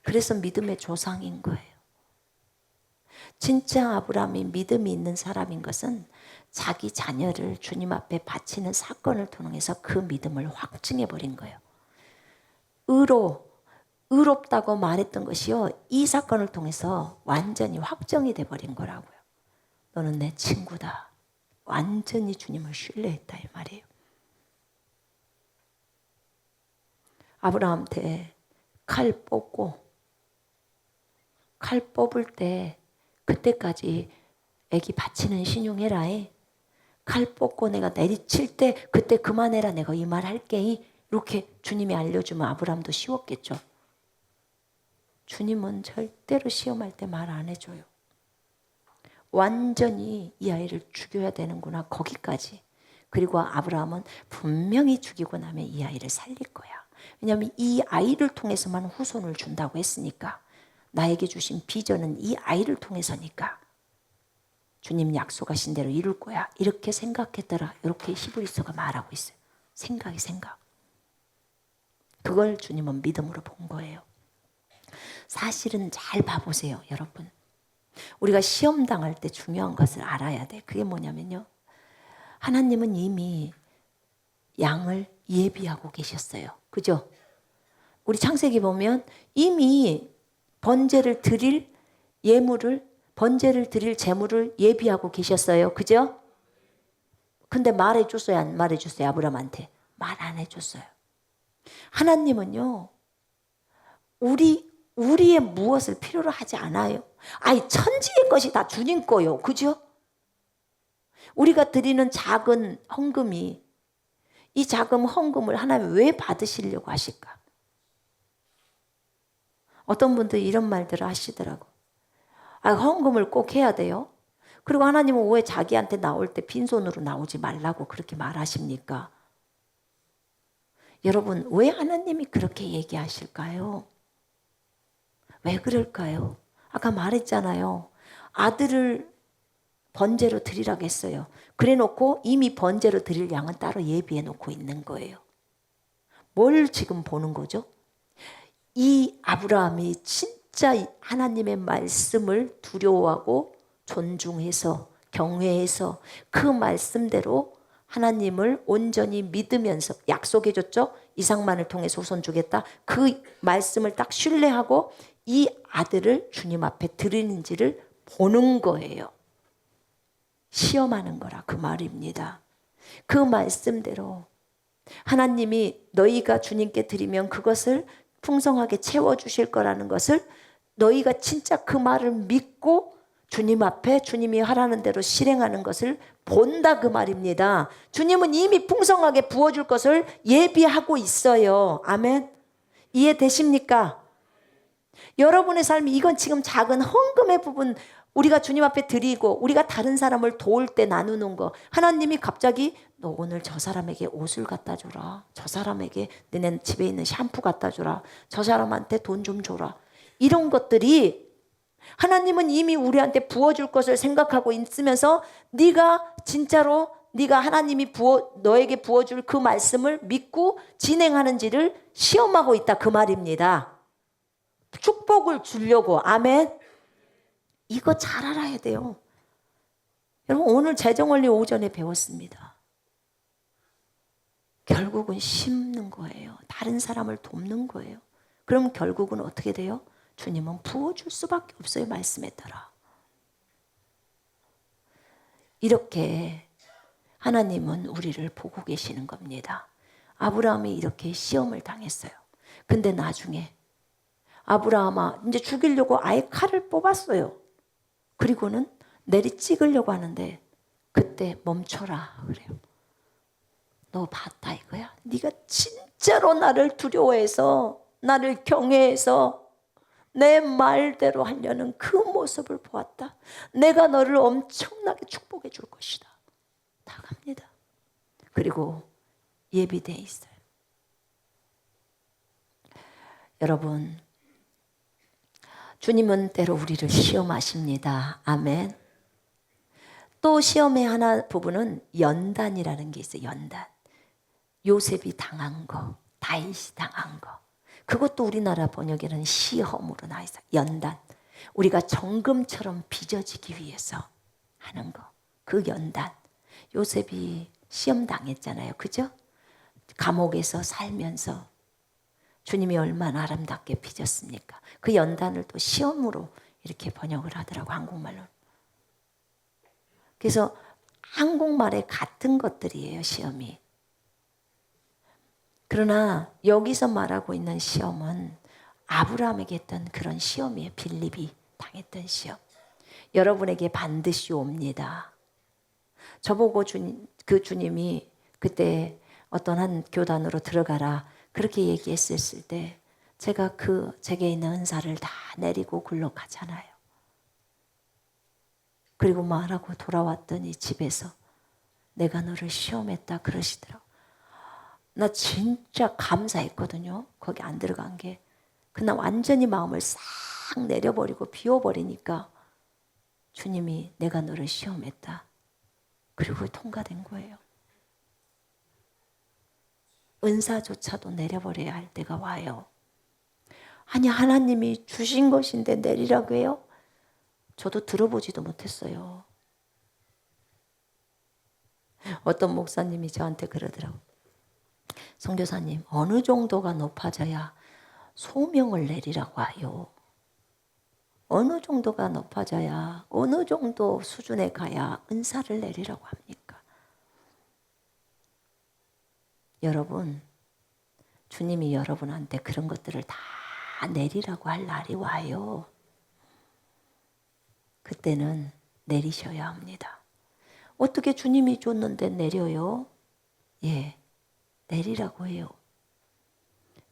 그래서 믿음의 조상인 거예요. 진짜 아브라함이 믿음이 있는 사람인 것은 자기 자녀를 주님 앞에 바치는 사건을 통해서 그 믿음을 확증해 버린 거예요. 의롭다고 말했던 것이요, 이 사건을 통해서 완전히 확정이 돼 버린 거라고요. 너는 내 친구다. 완전히 주님을 신뢰했다 이 말이에요. 아브라함한테 칼 뽑을 때 그때까지 애기 바치는 신용해라. 칼 뽑고 내가 내리칠 때 그때 그만해라. 내가 이 말 할게. 이렇게 주님이 알려주면 아브라함도 쉬웠겠죠. 주님은 절대로 시험할 때 말 안 해줘요. 완전히 이 아이를 죽여야 되는구나 거기까지. 그리고 아브라함은 분명히 죽이고 나면 이 아이를 살릴 거야. 왜냐하면 이 아이를 통해서만 후손을 준다고 했으니까. 나에게 주신 비전은 이 아이를 통해서니까 주님 약속하신 대로 이룰 거야. 이렇게 생각했더라. 이렇게 히브리서가 말하고 있어요. 생각. 그걸 주님은 믿음으로 본 거예요. 사실은 잘 봐보세요, 여러분. 우리가 시험 당할 때 중요한 것을 알아야 돼. 그게 뭐냐면요, 하나님은 이미 양을 예비하고 계셨어요. 그죠? 우리 창세기 보면 이미 번제를 드릴 제물을 예비하고 계셨어요. 그죠? 근데 말해줬어요, 안 말해줬어요? 아브라함한테 말 안 해줬어요. 하나님은요, 우리의 무엇을 필요로 하지 않아요. 천지의 것이 다 주님 거요. 그죠? 우리가 드리는 작은 헌금이, 이 작은 헌금을 하나님 왜 받으시려고 하실까? 어떤 분들 이런 말들을 하시더라고. 헌금을 꼭 해야 돼요? 그리고 하나님은 왜 자기한테 나올 때 빈손으로 나오지 말라고 그렇게 말하십니까? 여러분, 왜 하나님이 그렇게 얘기하실까요? 왜 그럴까요? 아까 말했잖아요. 아들을 번제로 드리라고 했어요. 그래 놓고 이미 번제로 드릴 양은 따로 예비해 놓고 있는 거예요. 뭘 지금 보는 거죠? 이 아브라함이 진짜 하나님의 말씀을 두려워하고 존중해서 경외해서 그 말씀대로 하나님을 온전히 믿으면서 약속해 줬죠. 이삭만을 통해서 후손 주겠다. 그 말씀을 딱 신뢰하고 이 아들을 주님 앞에 드리는지를 보는 거예요. 시험하는 거라 그 말입니다. 그 말씀대로 하나님이 너희가 주님께 드리면 그것을 풍성하게 채워주실 거라는 것을 너희가 진짜 그 말을 믿고 주님 앞에 주님이 하라는 대로 실행하는 것을 본다 그 말입니다. 주님은 이미 풍성하게 부어줄 것을 예비하고 있어요. 아멘. 이해되십니까? 여러분의 삶이 이건 지금 작은 헌금의 부분, 우리가 주님 앞에 드리고 우리가 다른 사람을 도울 때 나누는 거, 하나님이 갑자기 너 오늘 저 사람에게 옷을 갖다 줘라, 저 사람에게 너네 집에 있는 샴푸 갖다 줘라, 저 사람한테 돈 좀 줘라, 이런 것들이 하나님은 이미 우리한테 부어줄 것을 생각하고 있으면서 네가 진짜로 네가 하나님이 너에게 부어줄 그 말씀을 믿고 진행하는지를 시험하고 있다 그 말입니다. 축복을 주려고. 아멘. 이거 잘 알아야 돼요. 여러분, 오늘 재정원리 오전에 배웠습니다. 결국은 심는 거예요. 다른 사람을 돕는 거예요. 그럼 결국은 어떻게 돼요? 주님은 부어줄 수밖에 없어요. 말씀에 따라. 이렇게 하나님은 우리를 보고 계시는 겁니다. 아브라함이 이렇게 시험을 당했어요. 근데 나중에 아브라함아, 이제 죽이려고 아예 칼을 뽑았어요. 그리고는 내리 찍으려고 하는데 그때 멈춰라 그래요. 너 봤다 이거야? 네가 진짜로 나를 두려워해서 나를 경외해서 내 말대로 하려는 그 모습을 보았다. 내가 너를 엄청나게 축복해 줄 것이다. 다 갑니다. 그리고 예비되어 있어요. 여러분, 주님은 때로 우리를 시험하십니다. 아멘. 또 시험의 하나 부분은 연단이라는 게 있어요. 연단. 요셉이 당한 거, 다윗이 당한 거, 그것도 우리나라 번역에는 시험으로 나와 있어요. 연단. 우리가 정금처럼 빚어지기 위해서 하는 거. 그 연단. 요셉이 시험 당했잖아요. 그죠? 감옥에서 살면서 주님이 얼마나 아름답게 빚었습니까? 그 연단을 또 시험으로 이렇게 번역을 하더라고, 한국말로. 그래서 한국말에 같은 것들이에요, 시험이. 그러나 여기서 말하고 있는 시험은 아브라함에게 했던 그런 시험이에요. 빌립이 당했던 시험. 여러분에게 반드시 옵니다. 저보고 주님이 그때 어떤 한 교단으로 들어가라 그렇게 얘기했을 때 제가 제게 있는 은사를 다 내리고 굴러가잖아요. 그리고 말하고 돌아왔더니 집에서 내가 너를 시험했다 그러시더라고. 나 진짜 감사했거든요. 거기 안 들어간 게. 그날 완전히 마음을 싹 내려버리고 비워버리니까 주님이 내가 너를 시험했다. 그리고 통과된 거예요. 은사조차도 내려버려야 할 때가 와요. 아니 하나님이 주신 것인데 내리라고 해요? 저도 들어보지도 못했어요. 어떤 목사님이 저한테 그러더라고요. 선교사님, 어느 정도가 높아져야 소명을 내리라고 하요? 어느 정도가 높아져야 어느 정도 수준에 가야 은사를 내리라고 합니까? 여러분, 주님이 여러분한테 그런 것들을 다 내리라고 할 날이 와요. 그때는 내리셔야 합니다. 어떻게 주님이 줬는데 내려요? 예, 내리라고 해요.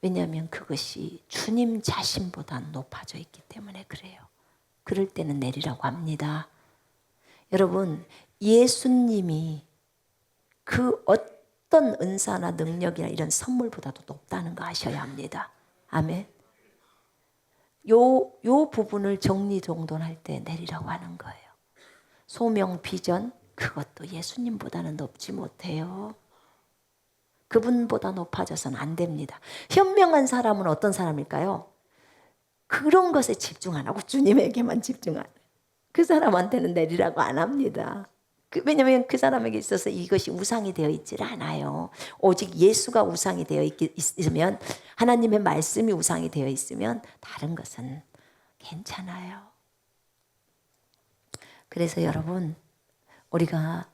왜냐하면 그것이 주님 자신보다 높아져 있기 때문에 그래요. 그럴 때는 내리라고 합니다. 여러분, 예수님이 그 어떤 은사나 능력이나 이런 선물보다도 높다는 거 아셔야 합니다. 아멘. 요 부분을 정리정돈할 때 내리라고 하는 거예요. 소명, 비전, 그것도 예수님보다는 높지 못해요. 그분보다 높아져서는 안 됩니다. 현명한 사람은 어떤 사람일까요? 그런 것에 집중 안 하고 주님에게만 집중하는, 그 사람한테는 내리라고 안 합니다. 왜냐하면 그 사람에게 있어서 이것이 우상이 되어 있질 않아요. 오직 예수가 우상이 되어 있으면, 하나님의 말씀이 우상이 되어 있으면 다른 것은 괜찮아요. 그래서 여러분, 우리가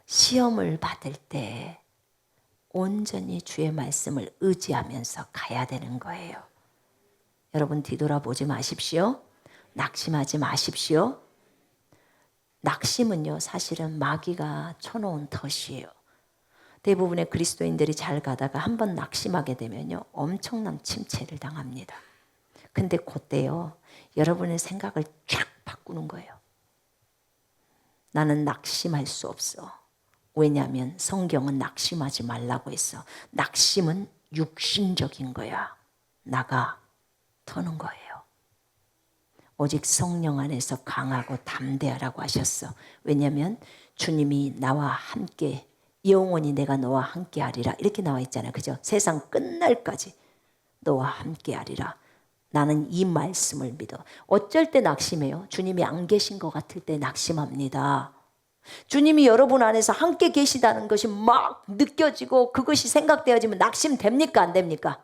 시험을 받을 때 온전히 주의 말씀을 의지하면서 가야 되는 거예요. 여러분, 뒤돌아보지 마십시오. 낙심하지 마십시오. 낙심은요, 사실은 마귀가 쳐놓은 덫이에요. 대부분의 그리스도인들이 잘 가다가 한번 낙심하게 되면요, 엄청난 침체를 당합니다. 근데 그때요, 여러분의 생각을 쫙 바꾸는 거예요. 나는 낙심할 수 없어. 왜냐하면 성경은 낙심하지 말라고 했어. 낙심은 육신적인 거야. 나가 터는 거예요. 오직 성령 안에서 강하고 담대하라고 하셨어. 왜냐하면 주님이 나와 함께, 영원히 내가 너와 함께 하리라 이렇게 나와 있잖아요. 그죠? 세상 끝날까지 너와 함께 하리라. 나는 이 말씀을 믿어. 어쩔 때 낙심해요? 주님이 안 계신 것 같을 때 낙심합니다. 주님이 여러분 안에서 함께 계시다는 것이 막 느껴지고 그것이 생각되어지면 낙심됩니까? 안 됩니까?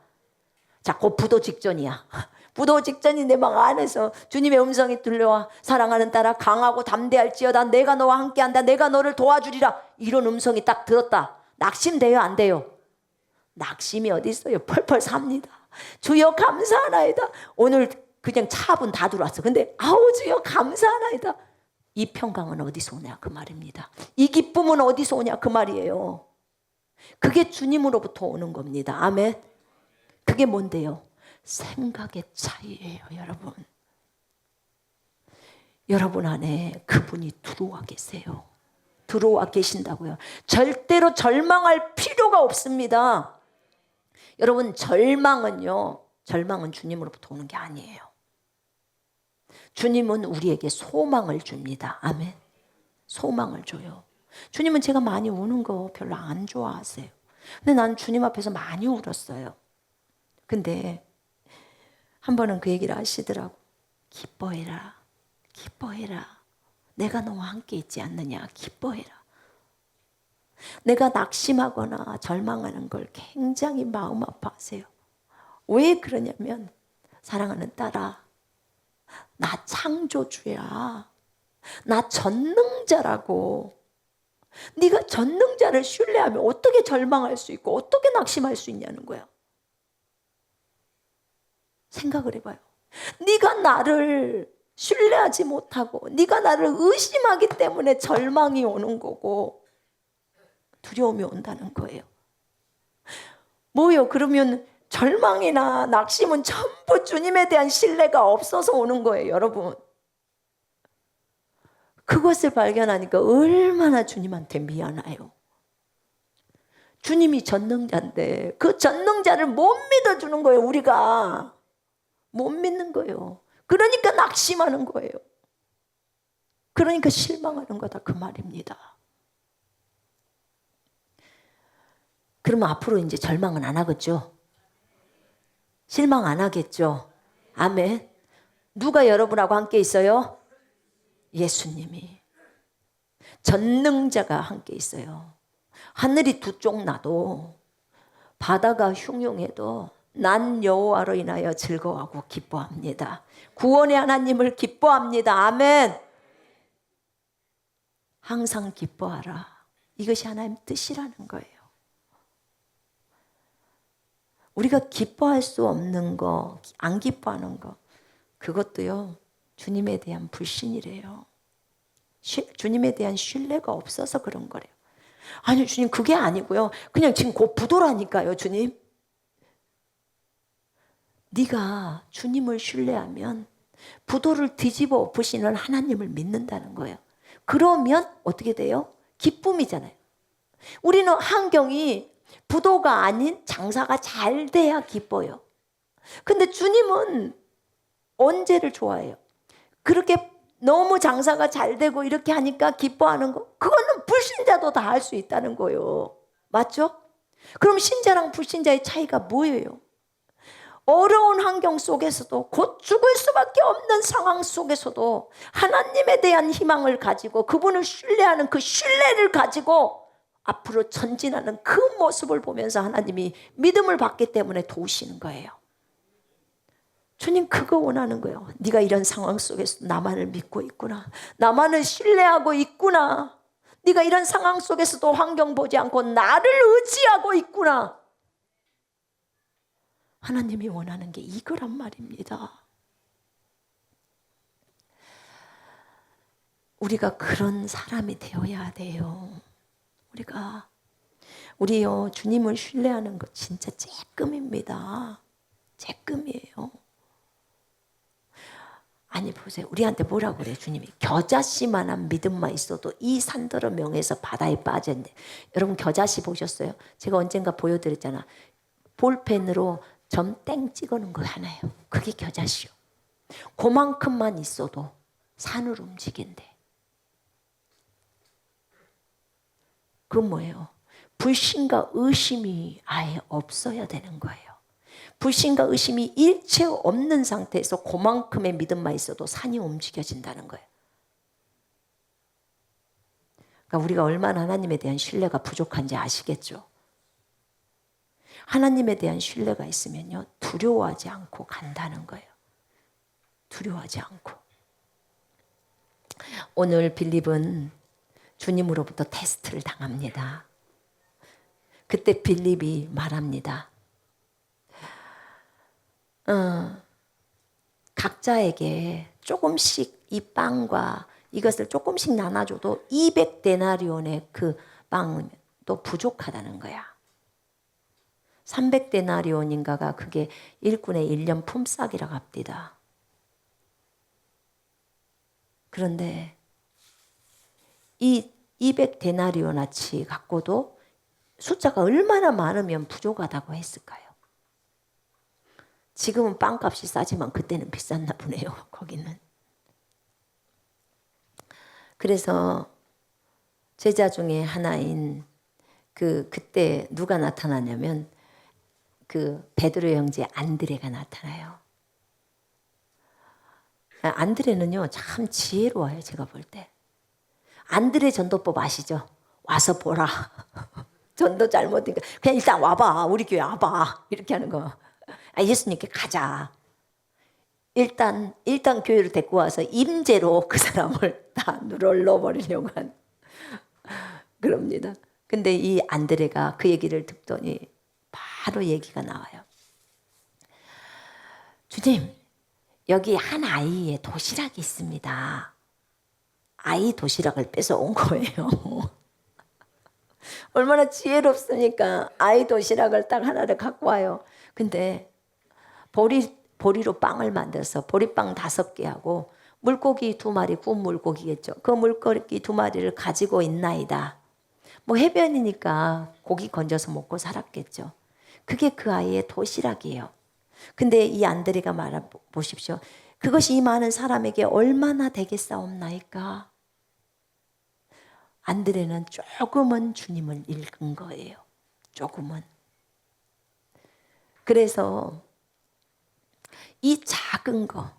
자, 곧 부도 직전이야. 부도 직전이 내 막 안에서 주님의 음성이 들려와. 사랑하는 딸아, 강하고 담대할지어다. 내가 너와 함께한다. 내가 너를 도와주리라. 이런 음성이 딱 들었다. 낙심돼요? 안 돼요? 낙심이 어디 있어요? 펄펄 삽니다. 주여 감사하나이다. 오늘 그냥 차분 다 들어왔어. 근데 아우 주여 감사하나이다. 이 평강은 어디서 오냐 그 말입니다. 이 기쁨은 어디서 오냐 그 말이에요. 그게 주님으로부터 오는 겁니다. 아멘. 그게 뭔데요? 생각의 차이예요. 여러분, 여러분 안에 그분이 들어와 계세요. 들어와 계신다고요. 절대로 절망할 필요가 없습니다. 여러분, 절망은 주님으로부터 오는 게 아니에요. 주님은 우리에게 소망을 줍니다. 아멘. 소망을 줘요. 주님은 제가 많이 우는 거 별로 안 좋아하세요. 근데 난 주님 앞에서 많이 울었어요. 근데 한 번은 그 얘기를 하시더라고. 기뻐해라. 기뻐해라. 내가 너와 함께 있지 않느냐. 기뻐해라. 내가 낙심하거나 절망하는 걸 굉장히 마음 아파하세요. 왜 그러냐면 사랑하는 딸아, 나 창조주야. 나 전능자라고. 네가 전능자를 신뢰하면 어떻게 절망할 수 있고 어떻게 낙심할 수 있냐는 거야. 생각을 해봐요. 네가 나를 신뢰하지 못하고 네가 나를 의심하기 때문에 절망이 오는 거고 두려움이 온다는 거예요. 뭐요? 그러면 절망이나 낙심은 전부 주님에 대한 신뢰가 없어서 오는 거예요, 여러분. 그것을 발견하니까 얼마나 주님한테 미안해요. 주님이 전능자인데 그 전능자를 못 믿어주는 거예요, 우리가. 못 믿는 거예요. 그러니까 낙심하는 거예요. 그러니까 실망하는 거다, 그 말입니다. 그러면 앞으로 이제 절망은 안 하겠죠? 실망 안 하겠죠? 아멘. 누가 여러분하고 함께 있어요? 예수님이. 전능자가 함께 있어요. 하늘이 두 쪽 나도 바다가 흉흉해도 난 여호와로 인하여 즐거워하고 기뻐합니다. 구원의 하나님을 기뻐합니다. 아멘. 항상 기뻐하라. 이것이 하나님 뜻이라는 거예요. 우리가 기뻐할 수 없는 거, 안 기뻐하는 거, 그것도요, 주님에 대한 불신이래요. 주님에 대한 신뢰가 없어서 그런 거래요. 아니, 주님, 그게 아니고요. 그냥 지금 곧 부도라니까요, 주님. 네가 주님을 신뢰하면 부도를 뒤집어 엎으시는 하나님을 믿는다는 거예요. 그러면 어떻게 돼요? 기쁨이잖아요. 우리는 환경이 부도가 아닌 장사가 잘 돼야 기뻐요. 근데 주님은 언제를 좋아해요? 그렇게 너무 장사가 잘 되고 이렇게 하니까 기뻐하는 거, 그거는 불신자도 다 할 수 있다는 거예요. 맞죠? 그럼 신자랑 불신자의 차이가 뭐예요? 어려운 환경 속에서도, 곧 죽을 수밖에 없는 상황 속에서도 하나님에 대한 희망을 가지고 그분을 신뢰하는 그 신뢰를 가지고 앞으로 전진하는 그 모습을 보면서 하나님이 믿음을 받기 때문에 도우시는 거예요. 주님, 그거 원하는 거예요. 네가 이런 상황 속에서 나만을 믿고 있구나. 나만을 신뢰하고 있구나. 네가 이런 상황 속에서도 환경 보지 않고 나를 의지하고 있구나. 하나님이 원하는 게 이거란 말입니다. 우리가 그런 사람이 되어야 돼요. 우리요, 주님을 신뢰하는 거 진짜 쬐끔입니다. 쬐끔이에요. 아니, 보세요. 우리한테 뭐라고 그래요, 주님이? 겨자씨만한 믿음만 있어도 이 산더러 명에서 바다에 빠졌는데. 여러분, 겨자씨 보셨어요? 제가 언젠가 보여드렸잖아. 볼펜으로 점 땡 찍어놓은 거 하나예요. 그게 겨자씨요. 그만큼만 있어도 산을 움직인대. 그건 뭐예요? 불신과 의심이 아예 없어야 되는 거예요. 불신과 의심이 일체 없는 상태에서 그만큼의 믿음만 있어도 산이 움직여진다는 거예요. 그러니까 우리가 얼마나 하나님에 대한 신뢰가 부족한지 아시겠죠? 하나님에 대한 신뢰가 있으면요, 두려워하지 않고 간다는 거예요. 두려워하지 않고. 오늘 빌립은 주님으로부터 테스트를 당합니다. 그때 빌립이 말합니다. 각자에게 조금씩 이 빵과 이것을 조금씩 나눠줘도 200데나리온의 그 빵도 부족하다는 거야. 300데나리온인가가 그게 일꾼의 1년 품삯이라고 합니다. 그런데 이 200데나리온어치 갖고도 숫자가 얼마나 많으면 부족하다고 했을까요? 지금은 빵값이 싸지만 그때는 비쌌나 보네요, 거기는. 그래서 제자 중에 하나인 그때 누가 나타나냐면 베드로 형제 안드레가 나타나요. 안드레는요 참 지혜로워요. 제가 볼 때. 안드레 전도법 아시죠? 와서 보라. 전도 잘못이니까 그냥 일단 와봐. 우리 교회 와봐. 이렇게 하는 거. 예수님께 가자. 일단 교회로 데리고 와서 임재로 그 사람을 다 눌러버리려고 한 그럽니다. 근데 이 안드레가 그 얘기를 듣더니 바로 얘기가 나와요. 주님, 여기 한 아이의 도시락이 있습니다. 아이 도시락을 뺏어온 거예요. 얼마나 지혜롭습니까? 아이 도시락을 딱 하나를 갖고 와요. 근데 보리로 빵을 만들어서 보리빵 5개 하고 물고기 2마리, 구운 물고기겠죠. 그 물고기 2마리를 가지고 있나이다. 뭐 해변이니까 고기 건져서 먹고 살았겠죠. 그게 그 아이의 도시락이에요. 근데 이 안드레가 말해 보십시오. 그것이 이 많은 사람에게 얼마나 되겠사옵나이까? 안드레는 조금은 주님을 읽은 거예요. 조금은. 그래서 이 작은 거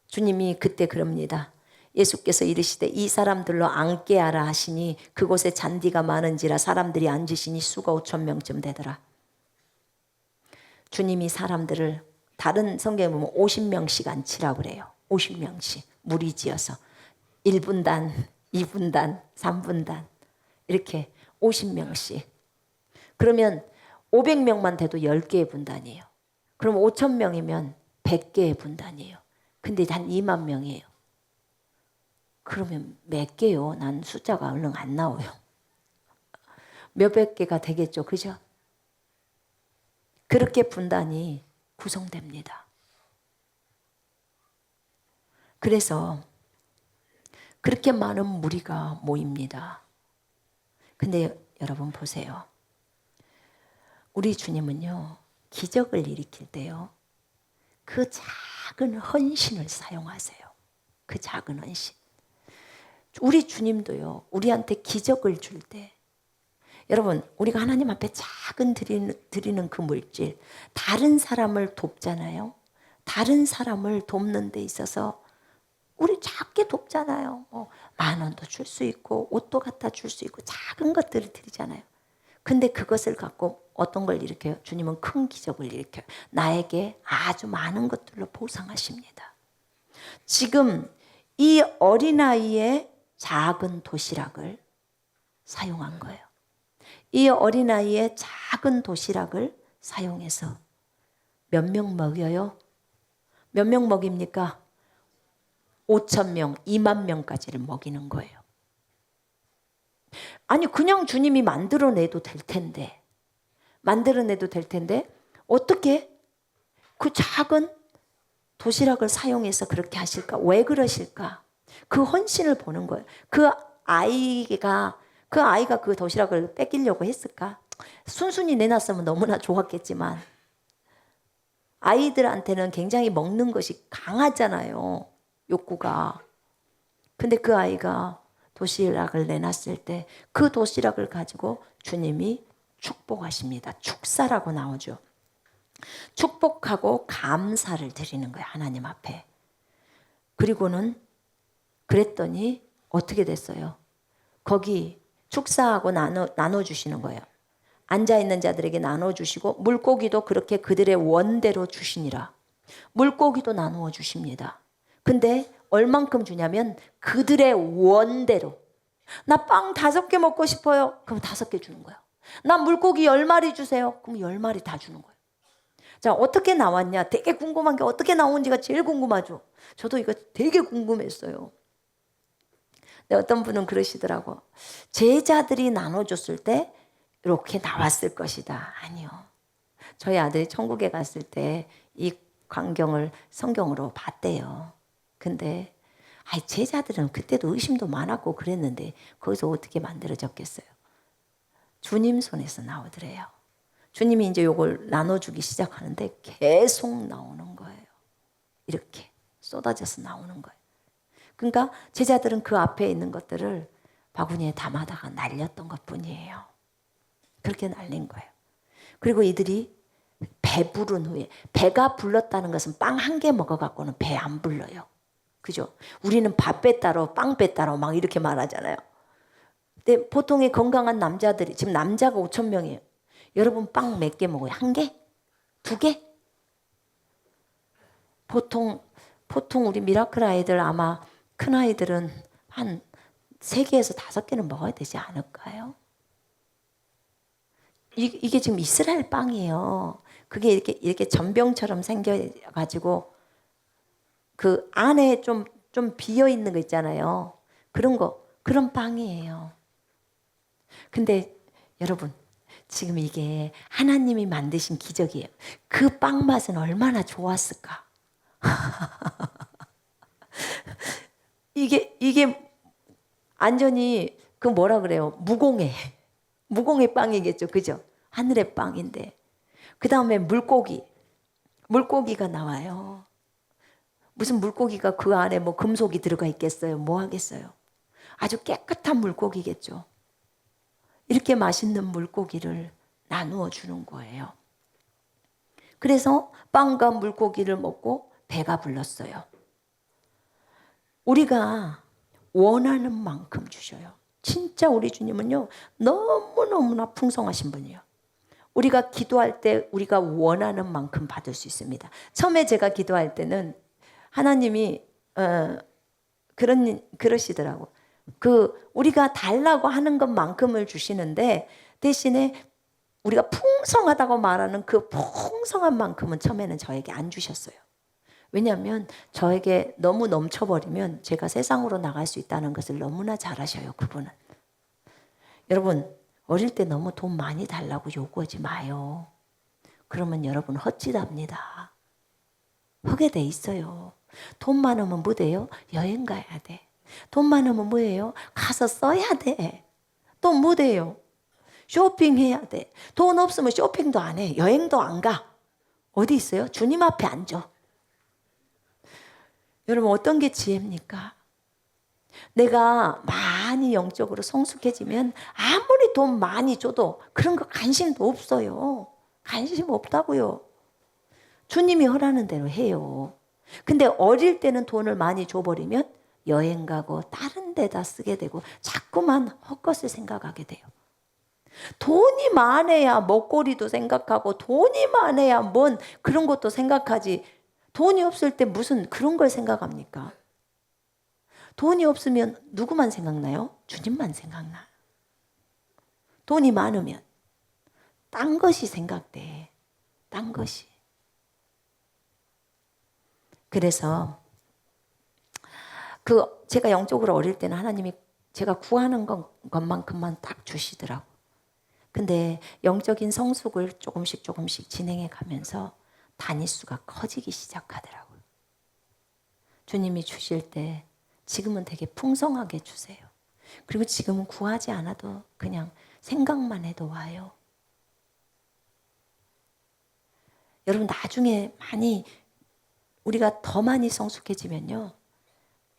주님이 그때 그럽니다. 예수께서 이르시되 이 사람들로 앉게 하라 하시니 그곳에 잔디가 많은지라 사람들이 앉으시니 수가 5,000명쯤 되더라. 주님이 사람들을 다른 성경에 보면 50명씩 앉히라고 그래요. 50명씩 무리지어서 1분단, 2분단, 3분단 이렇게 50명씩. 그러면 500명만 돼도 10개의 분단이에요. 그럼 5,000명이면 100개의 분단이에요. 근데 한 2만 명이에요. 그러면 몇 개요? 난 숫자가 얼른 안 나와요. 몇백 개가 되겠죠. 그죠? 그렇게 분단이 구성됩니다. 그래서 그렇게 많은 무리가 모입니다. 근데 여러분 보세요. 우리 주님은요, 기적을 일으킬 때요, 그 작은 헌신을 사용하세요. 그 작은 헌신. 우리 주님도요, 우리한테 기적을 줄 때, 여러분, 우리가 하나님 앞에 작은 드리는 그 물질, 다른 사람을 돕잖아요. 다른 사람을 돕는 데 있어서 우리 작게 돕잖아요. 10,000원도 줄 수 있고 옷도 갖다 줄 수 있고 작은 것들을 드리잖아요. 근데 그것을 갖고 어떤 걸 일으켜요? 주님은 큰 기적을 일으켜요. 나에게 아주 많은 것들로 보상하십니다. 지금 이 어린아이의 작은 도시락을 사용한 거예요. 이 어린아이의 작은 도시락을 사용해서 몇 명 먹여요? 몇 명 먹입니까? 5,000명, 2만 명까지를 먹이는 거예요. 아니 그냥 주님이 만들어내도 될 텐데 어떻게 그 작은 도시락을 사용해서 그렇게 하실까? 왜 그러실까? 그 헌신을 보는 거예요. 그 아이가 그 도시락을 뺏기려고 했을까? 순순히 내놨으면 너무나 좋았겠지만 아이들한테는 굉장히 먹는 것이 강하잖아요. 욕구가. 근데 그 아이가 도시락을 내놨을 때 그 도시락을 가지고 주님이 축복하십니다. 축사라고 나오죠. 축복하고 감사를 드리는 거예요. 하나님 앞에. 그리고는 그랬더니 어떻게 됐어요? 거기 축사하고 나눠주시는 거예요. 앉아있는 자들에게 나눠주시고 물고기도 그렇게 그들의 원대로 주시니라. 물고기도 나누어 주십니다. 근데 얼만큼 주냐면 그들의 원대로. 나 빵 5개 먹고 싶어요. 그럼 5개 주는 거예요. 나 물고기 10마리 주세요. 그럼 10마리 다 주는 거예요. 자, 어떻게 나왔냐? 되게 궁금한 게 어떻게 나온지가 제일 궁금하죠. 저도 이거 되게 궁금했어요. 근데 어떤 분은 그러시더라고. 제자들이 나눠줬을 때 이렇게 나왔을 것이다. 아니요. 저희 아들이 천국에 갔을 때 이 광경을 성경으로 봤대요. 근데 제자들은 그때도 의심도 많았고 그랬는데 거기서 어떻게 만들어졌겠어요? 주님 손에서 나오더래요. 주님이 이제 이걸 나눠주기 시작하는데 계속 나오는 거예요. 이렇게 쏟아져서 나오는 거예요. 그러니까 제자들은 그 앞에 있는 것들을 바구니에 담아다가 날렸던 것뿐이에요. 그렇게 날린 거예요. 그리고 이들이 배부른 후에, 배가 불렀다는 것은 빵 한 개 먹어갖고는 배 안 불러요. 그죠? 우리는 밥 뺐다로 빵 뺐다로 막 이렇게 말하잖아요. 근데 보통의 건강한 남자들이, 지금 남자가 5천 명이에요. 여러분 빵 몇 개 먹어요? 한 개? 두 개? 보통 우리 미라클 아이들, 아마 큰 아이들은 한 3개에서 5개는 먹어야 되지 않을까요? 이게 지금 이스라엘 빵이에요. 그게 이렇게 전병처럼 생겨가지고 그 안에 좀 비어 있는 거 있잖아요. 그런 빵이에요. 근데 여러분, 지금 이게 하나님이 만드신 기적이에요. 그 빵 맛은 얼마나 좋았을까? 이게 완전히 그 뭐라 그래요? 무공의 빵이겠죠. 그죠? 하늘의 빵인데. 그 다음에 물고기가 나와요. 무슨 물고기가 그 안에 뭐 금속이 들어가 있겠어요? 뭐 하겠어요? 아주 깨끗한 물고기겠죠. 이렇게 맛있는 물고기를 나누어 주는 거예요. 그래서 빵과 물고기를 먹고 배가 불렀어요. 우리가 원하는 만큼 주셔요. 진짜 우리 주님은요, 너무너무나 풍성하신 분이에요. 우리가 기도할 때 우리가 원하는 만큼 받을 수 있습니다. 처음에 제가 기도할 때는 하나님이 그러시더라고. 우리가 달라고 하는 것만큼을 주시는데 대신에 우리가 풍성하다고 말하는 그 풍성한 만큼은 처음에는 저에게 안 주셨어요. 왜냐하면 저에게 너무 넘쳐버리면 제가 세상으로 나갈 수 있다는 것을 너무나 잘 아셔요. 그분은. 여러분, 어릴 때 너무 돈 많이 달라고 요구하지 마요. 그러면 여러분 헛짓합니다. 하게 돼 있어요. 돈 많으면 뭐 돼요? 여행 가야 돼. 돈 많으면 뭐예요? 가서 써야 돼. 또 뭐 돼요? 쇼핑해야 돼. 돈 없으면 쇼핑도 안 해. 여행도 안 가. 어디 있어요? 주님 앞에 앉아. 여러분, 어떤 게 지혜입니까? 내가 많이 영적으로 성숙해지면 아무리 돈 많이 줘도 그런 거 관심도 없어요. 관심 없다고요. 주님이 허라는 대로 해요. 근데 어릴 때는 돈을 많이 줘버리면 여행 가고 다른 데다 쓰게 되고 자꾸만 헛것을 생각하게 돼요. 돈이 많아야 먹거리도 생각하고 돈이 많아야 뭔 그런 것도 생각하지. 돈이 없을 때 무슨 그런 걸 생각합니까? 돈이 없으면 누구만 생각나요? 주님만 생각나. 돈이 많으면 딴 것이 생각돼. 딴 것이. 그래서 제가 영적으로 어릴 때는 하나님이 제가 구하는 것만큼만 딱 주시더라고. 근데 영적인 성숙을 조금씩 진행해 가면서 단위수가 커지기 시작하더라고요. 주님이 주실 때 지금은 되게 풍성하게 주세요. 그리고 지금은 구하지 않아도 그냥 생각만 해도 와요. 여러분, 나중에 우리가 더 많이 성숙해지면요,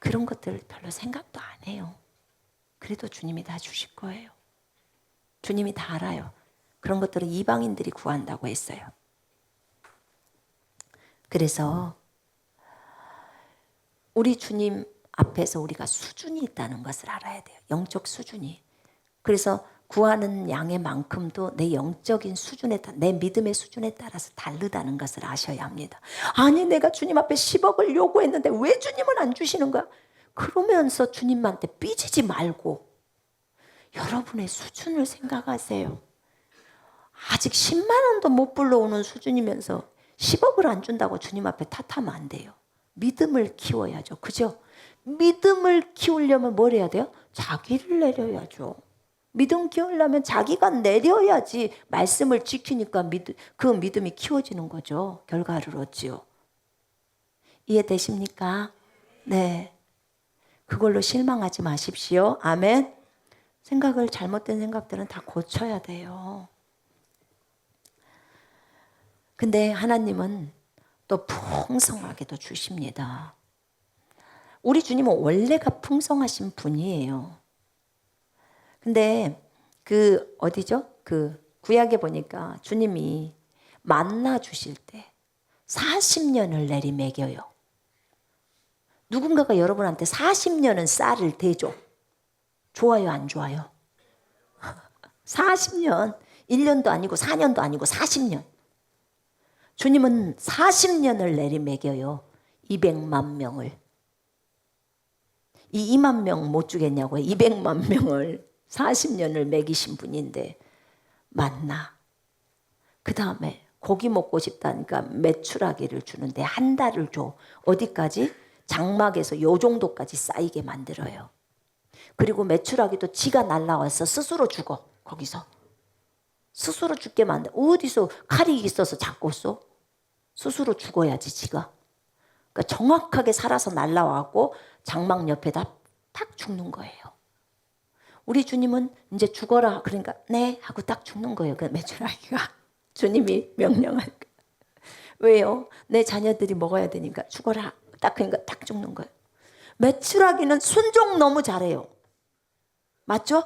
그런 것들 별로 생각도 안 해요. 그래도 주님이 다 주실 거예요. 주님이 다 알아요. 그런 것들은 이방인들이 구한다고 했어요. 그래서 우리 주님 앞에서 우리가 수준이 있다는 것을 알아야 돼요. 영적 수준이. 그래서 구하는 양의 만큼도 내 영적인 수준에 내 믿음의 수준에 따라서 다르다는 것을 아셔야 합니다. 아니, 내가 주님 앞에 10억을 요구했는데 왜 주님은 안 주시는 거야? 그러면서 주님한테 삐지지 말고 여러분의 수준을 생각하세요. 아직 10만 원도 못 불러오는 수준이면서 10억을 안 준다고 주님 앞에 탓하면 안 돼요. 믿음을 키워야죠. 그죠? 믿음을 키우려면 뭘 해야 돼요? 자기를 내려야죠. 믿음 키우려면 자기가 내려야지 말씀을 지키니까 그 믿음이 키워지는 거죠. 결과를 얻지요. 이해되십니까? 네. 그걸로 실망하지 마십시오. 아멘. 잘못된 생각들은 다 고쳐야 돼요. 근데 하나님은 또 풍성하게도 주십니다. 우리 주님은 원래가 풍성하신 분이에요. 근데 어디죠? 구약에 보니까 주님이 만나 주실 때 40년을 내리 먹여요. 누군가가 여러분한테 40년은 쌀을 대줘. 좋아요, 안 좋아요? 40년, 1년도 아니고 4년도 아니고 40년. 주님은 40년을 내리 먹여요. 200만 명을. 이 2만 명 못 주겠냐고요. 200만 명을 40년을 먹이신 분인데 만나. 그 다음에 고기 먹고 싶다니까 메추라기를 주는데 한 달을 줘. 어디까지? 장막에서 요 정도까지 쌓이게 만들어요. 그리고 메추라기도 지가 날라와서 스스로 죽어. 거기서 스스로 죽게 만들어. 어디서 칼이 있어서 잡고 써? 스스로 죽어야지 지가. 그러니까 정확하게 살아서 날라와고 장막 옆에다 딱 죽는 거예요. 우리 주님은 이제 죽어라 그러니까 네 하고 딱 죽는 거예요. 그 메추라기가 주님이 명령하니까. 왜요? 내 자녀들이 먹어야 되니까 죽어라. 딱 그러니까 딱 죽는 거예요. 메추라기는 순종 너무 잘해요. 맞죠?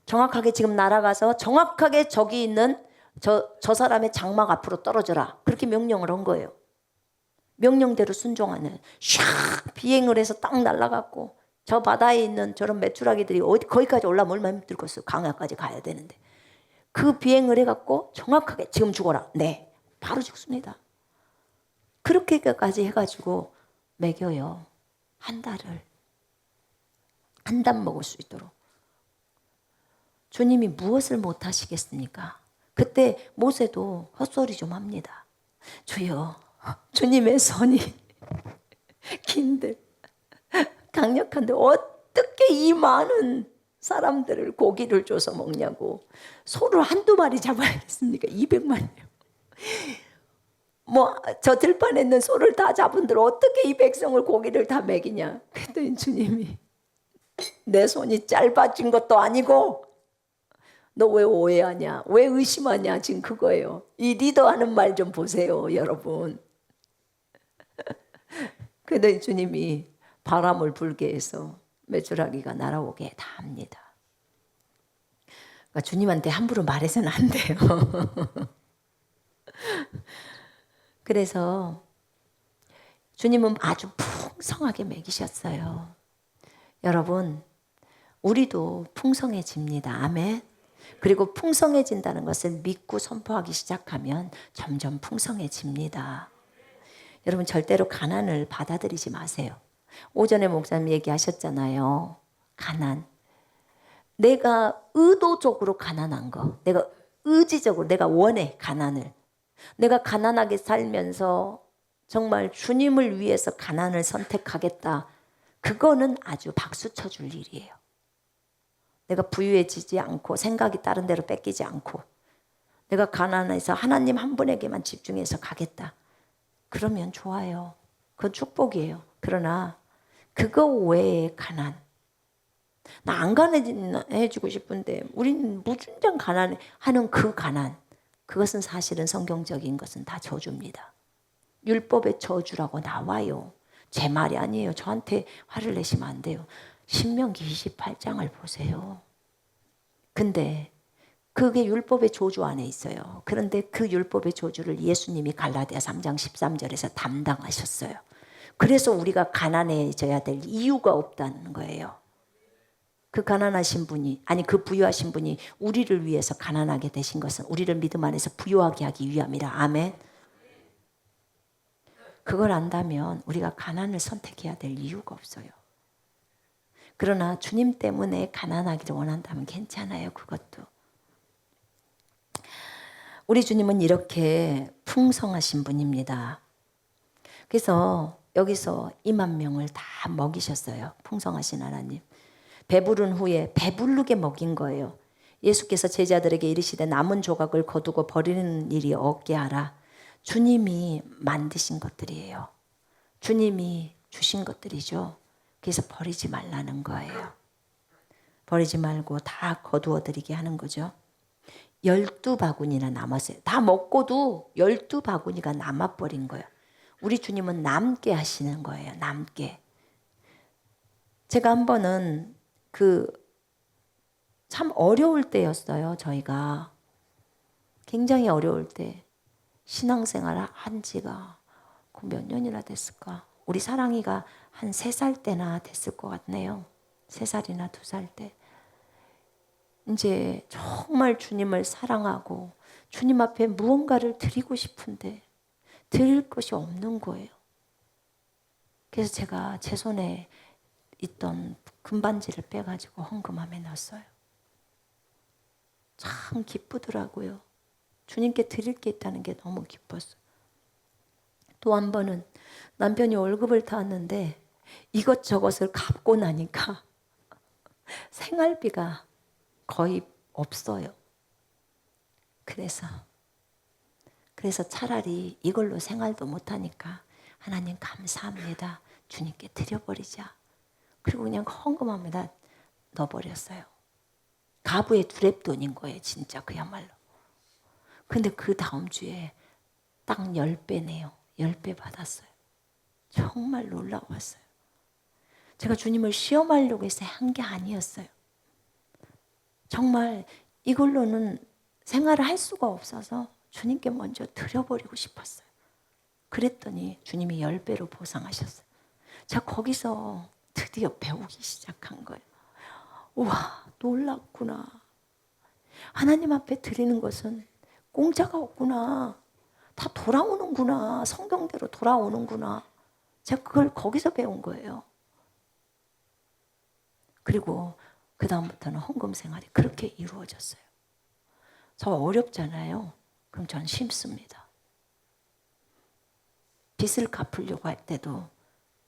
정확하게 지금 날아가서 정확하게 저기 있는 저 사람의 장막 앞으로 떨어져라. 그렇게 명령을 한 거예요. 명령대로 순종하는 샥 비행을 해서 딱 날아갔고 저 바다에 있는 저런 메추라기들이 어디 거기까지 올라면 얼마나 힘들겠어요. 강야까지 가야 되는데 그 비행을 해갖고 정확하게 지금 죽어라. 네, 바로 죽습니다. 그렇게까지 해가지고 먹여요. 한 달을 한 단 먹을 수 있도록. 주님이 무엇을 못 하시겠습니까? 그때 모세도 헛소리 좀 합니다. 주여, 주님의 손이 긴데 강력한데 어떻게 이 많은 사람들을 고기를 줘서 먹냐고. 소를 한두 마리 잡아야겠습니까? 200만이요. 뭐 저 들판에 있는 소를 다 잡은들 어떻게 이 백성을 고기를 다 먹이냐. 그랬더니 주님이 내 손이 짧아진 것도 아니고 너 왜 오해하냐? 왜 의심하냐? 지금 그거예요. 이 리더 하는 말 좀 보세요, 여러분. 그랬더니 주님이 바람을 불게 해서 메추라기가 날아오게 다 합니다. 그러니까 주님한테 함부로 말해서는 안 돼요. 그래서 주님은 아주 풍성하게 먹이셨어요. 여러분, 우리도 풍성해집니다. 아멘. 그리고 풍성해진다는 것을 믿고 선포하기 시작하면 점점 풍성해집니다. 여러분 절대로 가난을 받아들이지 마세요. 오전에 목사님 얘기하셨잖아요. 가난. 내가 의도적으로 가난한 거. 내가 의지적으로 내가 원해 가난을. 내가 가난하게 살면서 정말 주님을 위해서 가난을 선택하겠다. 그거는 아주 박수 쳐줄 일이에요. 내가 부유해지지 않고 생각이 다른 데로 뺏기지 않고 내가 가난해서 하나님 한 분에게만 집중해서 가겠다. 그러면 좋아요. 그건 축복이에요. 그러나 그거 외에 가난. 나 안 가난해지고 싶은데 우리는 무진장 가난하는 그 가난. 그것은 사실은 성경적인 것은 다 저주입니다. 율법의 저주라고 나와요. 제 말이 아니에요. 저한테 화를 내시면 안 돼요. 신명기 28장을 보세요. 근데 그게 율법의 저주 안에 있어요. 그런데 그 율법의 저주를 예수님이 갈라디아 3장 13절에서 담당하셨어요. 그래서 우리가 가난해져야 될 이유가 없다는 거예요. 그 가난하신 분이 아니 그 부유하신 분이 우리를 위해서 가난하게 되신 것은 우리를 믿음 안에서 부유하게 하기 위함이라. 아멘. 그걸 안다면 우리가 가난을 선택해야 될 이유가 없어요. 그러나 주님 때문에 가난하기를 원한다면 괜찮아요. 그것도. 우리 주님은 이렇게 풍성하신 분입니다. 그래서 여기서 2만 명을 다 먹이셨어요. 풍성하신 하나님. 배부른 후에 배부르게 먹인 거예요. 예수께서 제자들에게 이르시되 남은 조각을 거두고 버리는 일이 없게 하라. 주님이 만드신 것들이에요. 주님이 주신 것들이죠. 그래서 버리지 말라는 거예요. 버리지 말고 다 거두어 드리게 하는 거죠. 12바구니나 남았어요. 다 먹고도 12바구니가 남아버린 거예요. 우리 주님은 남게 하시는 거예요. 남게. 제가 한 번은 참 어려울 때였어요. 저희가 굉장히 어려울 때 신앙생활을 한 지가 몇 년이나 됐을까? 우리 사랑이가 한 3살 때나 됐을 것 같네요. 3살이나 2살 때. 이제 정말 주님을 사랑하고 주님 앞에 무언가를 드리고 싶은데 드릴 것이 없는 거예요. 그래서 제가 제 손에 있던 금반지를 빼가지고 헌금함에 넣었어요. 참 기쁘더라고요. 주님께 드릴 게 있다는 게 너무 기뻤어요. 또 한 번은 남편이 월급을 타왔는데 이것저것을 갚고 나니까 생활비가 거의 없어요. 그래서 차라리 이걸로 생활도 못하니까 하나님 감사합니다. 주님께 드려버리자. 그리고 그냥 헌금함에다 넣어버렸어요. 가부의 두랩돈인 거예요. 진짜 그야말로. 근데 그 다음 주에 딱 10배네요. 10배 받았어요. 정말 놀라웠어요. 제가 주님을 시험하려고 해서 한 게 아니었어요. 정말 이걸로는 생활을 할 수가 없어서 주님께 먼저 드려버리고 싶었어요. 그랬더니 주님이 10배로 보상하셨어요. 제가 거기서 드디어 배우기 시작한 거예요. 우와, 놀랍구나. 하나님 앞에 드리는 것은 공짜가 없구나. 다 돌아오는구나. 성경대로 돌아오는구나. 제가 그걸 거기서 배운 거예요. 그리고 그 다음부터는 헌금 생활이 그렇게 이루어졌어요. 저 어렵잖아요. 그럼 전 심습니다. 빚을 갚으려고 할 때도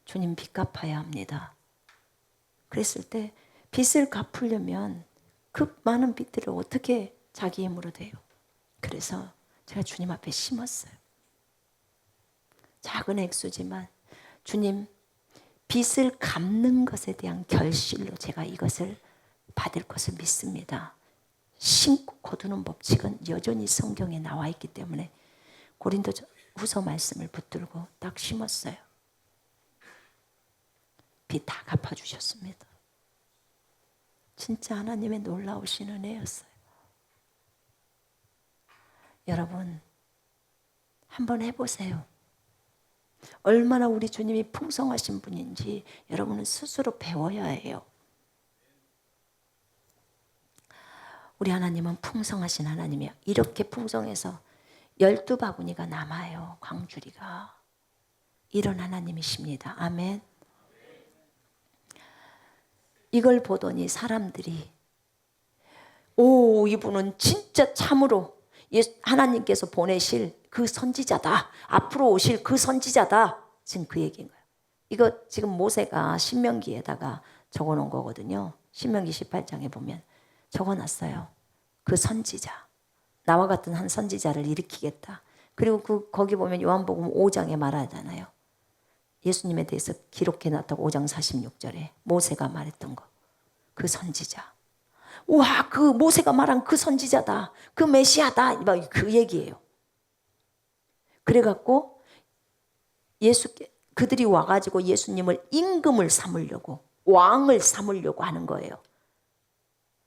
주님 빚 갚아야 합니다. 그랬을 때 빚을 갚으려면 그 많은 빚들을 어떻게 자기 힘으로 돼요? 그래서 제가 주님 앞에 심었어요. 작은 액수지만 주님 빚을 갚는 것에 대한 결실로 제가 이것을 받을 것을 믿습니다. 심고 거두는 법칙은 여전히 성경에 나와 있기 때문에 고린도후서 말씀을 붙들고 딱 심었어요. 빚 다 갚아주셨습니다. 진짜 하나님의 놀라우신 은혜였어요. 여러분 한번 해보세요. 얼마나 우리 주님이 풍성하신 분인지 여러분은 스스로 배워야 해요. 우리 하나님은 풍성하신 하나님이에요. 이렇게 풍성해서 12바구니가 남아요. 광주리가. 이런 하나님이십니다. 아멘. 이걸 보더니 사람들이 오, 이분은 진짜 참으로 하나님께서 보내실 그 선지자다. 앞으로 오실 그 선지자다. 지금 그 얘기인 거예요. 이거 지금 모세가 신명기에다가 적어놓은 거거든요. 신명기 18장에 보면 적어놨어요. 그 선지자. 나와 같은 한 선지자를 일으키겠다. 그리고 거기 보면 요한복음 5장에 말하잖아요. 예수님에 대해서 기록해놨다고 5장 46절에 모세가 말했던 거. 그 선지자. 우와, 그 모세가 말한 그 선지자다. 그 메시아다. 그 얘기예요. 그래갖고 그들이 와가지고 예수님을 임금을 삼으려고 왕을 삼으려고 하는 거예요.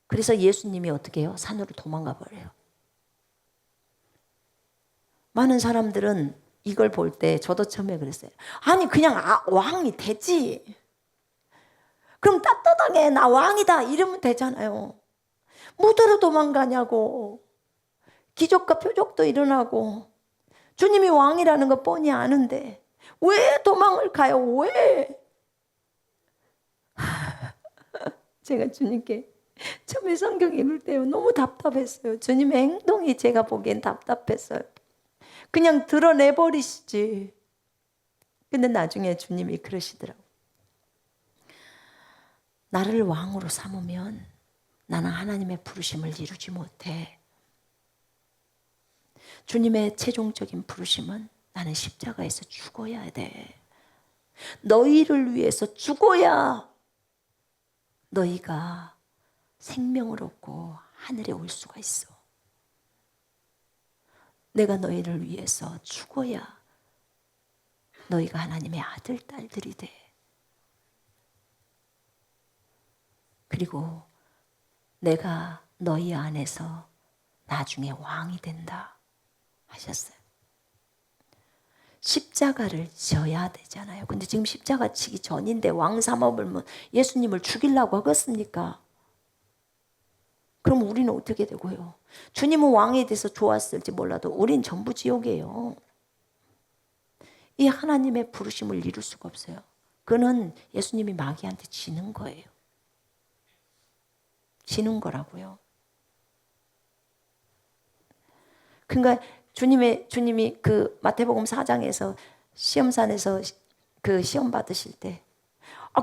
그래서 예수님이 어떻게 해요? 산으로 도망가 버려요. 많은 사람들은 이걸 볼 때 저도 처음에 그랬어요. 아니 그냥 왕이 되지. 그럼 떳떳하게 나 왕이다 이러면 되잖아요. 무도로 도망가냐고. 기적과 표적도 일어나고 주님이 왕이라는 거 뻔히 아는데 왜 도망을 가요? 왜? 제가 주님께 처음에 성경 읽을 때 너무 답답했어요. 주님의 행동이 제가 보기엔 답답했어요. 그냥 드러내버리시지. 근데 나중에 주님이 그러시더라고요. 나를 왕으로 삼으면 나는 하나님의 부르심을 이루지 못해. 주님의 최종적인 부르심은 나는 십자가에서 죽어야 돼. 너희를 위해서 죽어야 너희가 생명을 얻고 하늘에 올 수가 있어. 내가 너희를 위해서 죽어야 너희가 하나님의 아들, 딸들이 돼. 그리고 내가 너희 안에서 나중에 왕이 된다. 하셨어요. 십자가를 져야 되잖아요. 근데 지금 십자가 치기 전인데 왕 삼아버리면 예수님을 죽이려고 하겠습니까? 그럼 우리는 어떻게 되고요? 주님은 왕에 대해서 좋았을지 몰라도 우린 전부 지옥이에요. 이 하나님의 부르심을 이룰 수가 없어요. 그는 예수님이 마귀한테 지는 거예요. 지는 거라고요. 그러니까 주님이 그 마태복음 4장에서 시험산에서 그 시험 받으실 때,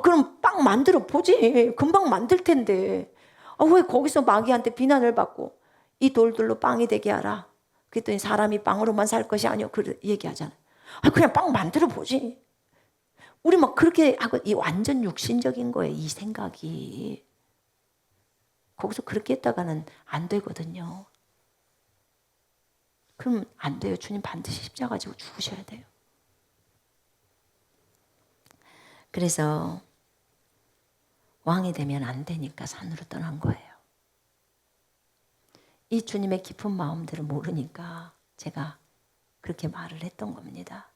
그럼 빵 만들어 보지. 금방 만들 텐데. 왜 거기서 마귀한테 비난을 받고 이 돌들로 빵이 되게 하라. 그랬더니 사람이 빵으로만 살 것이 아니요. 그 얘기하잖아요. 그냥 빵 만들어 보지. 우리 막 그렇게 하고, 이 완전 육신적인 거예요. 이 생각이. 거기서 그렇게 했다가는 안 되거든요. 그럼 안 돼요. 주님 반드시 십자가 지고 죽으셔야 돼요. 그래서 왕이 되면 안 되니까 산으로 떠난 거예요. 이 주님의 깊은 마음들을 모르니까 제가 그렇게 말을 했던 겁니다.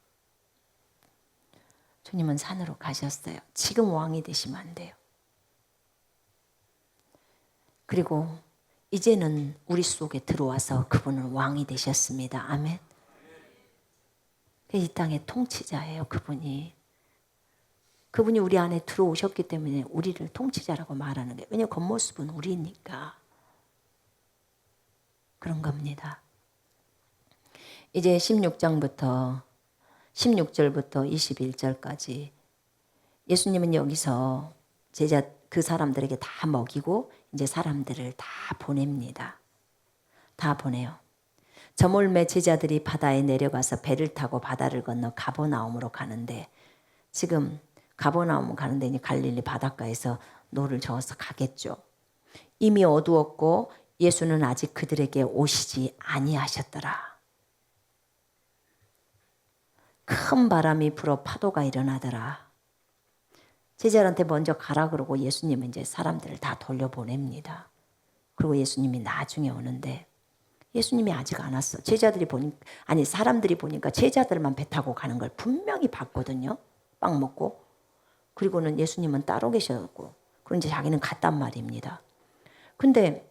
주님은 산으로 가셨어요. 지금 왕이 되시면 안 돼요. 그리고 이제는 우리 속에 들어와서 그분은 왕이 되셨습니다. 아멘. 이 땅의 통치자예요. 그분이 우리 안에 들어오셨기 때문에 우리를 통치자라고 말하는 거예요. 왜냐하면 겉모습은 우리니까 그런 겁니다. 이제 16절부터 21절까지 예수님은 여기서 제자 그 사람들에게 다 먹이고 이제 사람들을 다 보냅니다. 다 보내요. 저물매 제자들이 바다에 내려가서 배를 타고 바다를 건너 가버나움으로 가는데, 지금 가버나움 가는데 이제 갈릴리 바닷가에서 노를 저어서 가겠죠. 이미 어두웠고 예수는 아직 그들에게 오시지 아니하셨더라. 큰 바람이 불어 파도가 일어나더라. 제자들한테 먼저 가라 그러고 예수님은 이제 사람들을 다 돌려보냅니다. 그리고 예수님이 나중에 오는데 예수님이 아직 안 왔어. 사람들이 보니까 제자들만 배 타고 가는 걸 분명히 봤거든요. 빵 먹고. 그리고는 예수님은 따로 계셨고, 그리고 이제 자기는 갔단 말입니다. 근데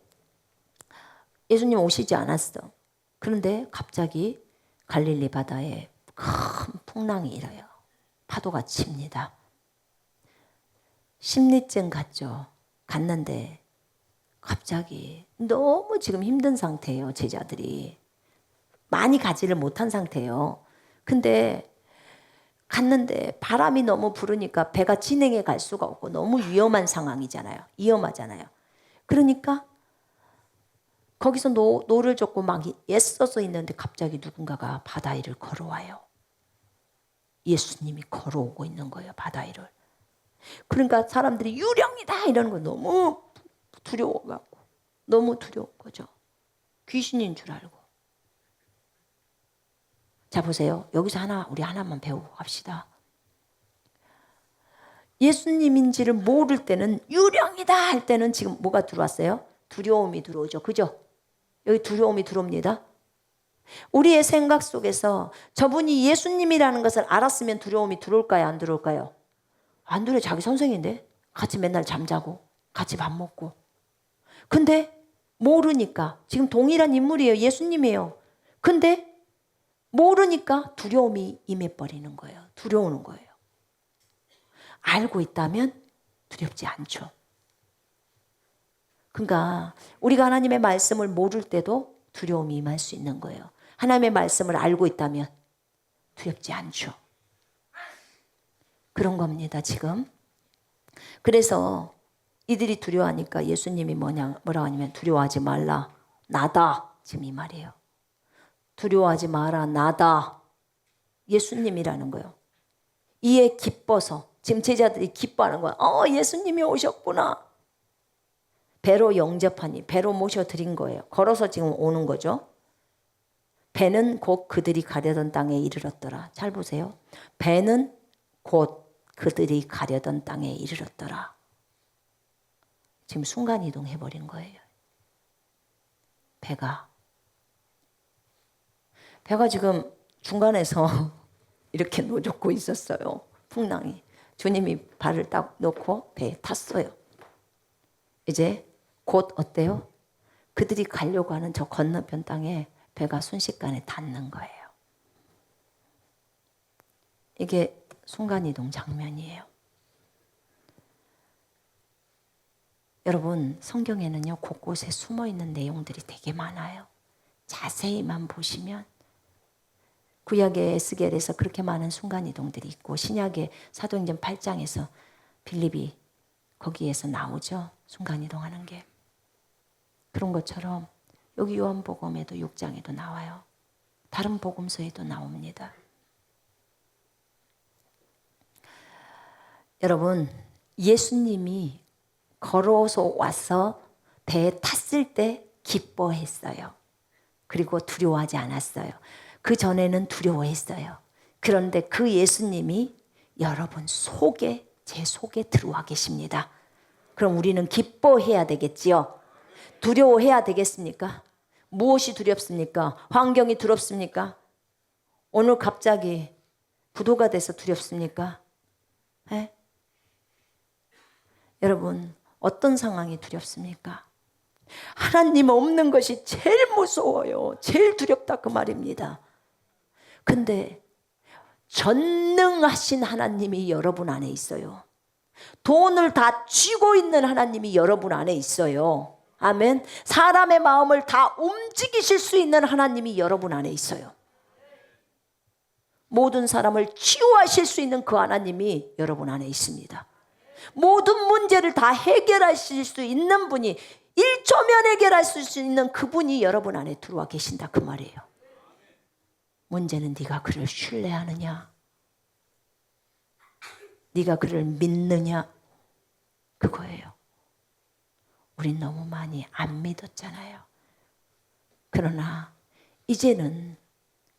예수님 오시지 않았어. 그런데 갑자기 갈릴리 바다에 큰 풍랑이 일어요. 파도가 칩니다. 심리증 갔죠. 갔는데 갑자기 너무 지금 힘든 상태예요. 제자들이 많이 가지를 못한 상태예요. 근데 갔는데 바람이 너무 부르니까 배가 진행해 갈 수가 없고 너무 위험한 상황이잖아요. 위험하잖아요. 그러니까 거기서 노를 젓고 막 애써서 있는데 갑자기 누군가가 바다 위를 걸어와요. 예수님이 걸어오고 있는 거예요. 바다 위를. 그러니까 사람들이 유령이다 이러는 거 너무 두려워갖고, 너무 두려운 거죠. 귀신인 줄 알고. 자 보세요. 여기서 우리 하나만 배우고 갑시다. 예수님인지를 모를 때는, 유령이다 할 때는 지금 뭐가 들어왔어요? 두려움이 들어오죠. 그죠? 여기 두려움이 들어옵니다. 우리의 생각 속에서 저분이 예수님이라는 것을 알았으면 두려움이 들어올까요? 안 들어올까요? 안 들어요. 자기 선생인데 같이 맨날 잠자고 같이 밥 먹고. 근데 모르니까, 지금 동일한 인물이에요. 예수님이에요. 근데 모르니까 두려움이 임해버리는 거예요. 두려우는 거예요. 알고 있다면 두렵지 않죠. 그러니까 우리가 하나님의 말씀을 모를 때도 두려움이 임할 수 있는 거예요. 하나님의 말씀을 알고 있다면 두렵지 않죠. 그런 겁니다, 지금. 그래서 이들이 두려워하니까 예수님이 뭐라고 하냐면, 두려워하지 말라, 나다. 지금 이 말이에요. 두려워하지 마라, 나다. 예수님이라는 거예요. 이에 기뻐서, 지금 제자들이 기뻐하는 거야. 예수님이 오셨구나. 배로 영접하니, 배로 모셔드린 거예요. 걸어서 지금 오는 거죠. 배는 곧 그들이 가려던 땅에 이르렀더라. 잘 보세요. 배는 곧 그들이 가려던 땅에 이르렀더라. 지금 순간이동 해버린 거예요. 배가 배가 지금 중간에서 이렇게 노젓고 있었어요. 풍랑이. 주님이 발을 딱 놓고 배에 탔어요. 이제 곧 어때요? 그들이 가려고 하는 저 건너편 땅에 배가 순식간에 닿는 거예요. 이게 순간이동 장면이에요. 여러분, 성경에는요, 곳곳에 숨어있는 내용들이 되게 많아요. 자세히만 보시면 구약의 에스겔에서 그렇게 많은 순간이동들이 있고, 신약의 사도행전 8장에서 빌립이 거기에서 나오죠. 순간이동하는 게. 그런 것처럼 여기 요한복음에도 6장에도 나와요. 다른 복음서에도 나옵니다. 여러분, 예수님이 걸어서 와서 배에 탔을 때 기뻐했어요. 그리고 두려워하지 않았어요. 그 전에는 두려워했어요. 그런데 그 예수님이 여러분 속에, 제 속에 들어와 계십니다. 그럼 우리는 기뻐해야 되겠지요. 두려워해야 되겠습니까? 무엇이 두렵습니까? 환경이 두렵습니까? 오늘 갑자기 부도가 돼서 두렵습니까? 에? 여러분, 어떤 상황이 두렵습니까? 하나님 없는 것이 제일 무서워요. 제일 두렵다 그 말입니다. 근데 전능하신 하나님이 여러분 안에 있어요. 돈을 다 쥐고 있는 하나님이 여러분 안에 있어요. 아멘. 사람의 마음을 다 움직이실 수 있는 하나님이 여러분 안에 있어요. 모든 사람을 치유하실 수 있는 그 하나님이 여러분 안에 있습니다. 모든 문제를 다 해결하실 수 있는 분이, 1초면 해결할 수 있는 그분이 여러분 안에 들어와 계신다 그 말이에요. 문제는 네가 그를 신뢰하느냐, 네가 그를 믿느냐, 그거예요. 우린 너무 많이 안 믿었잖아요. 그러나 이제는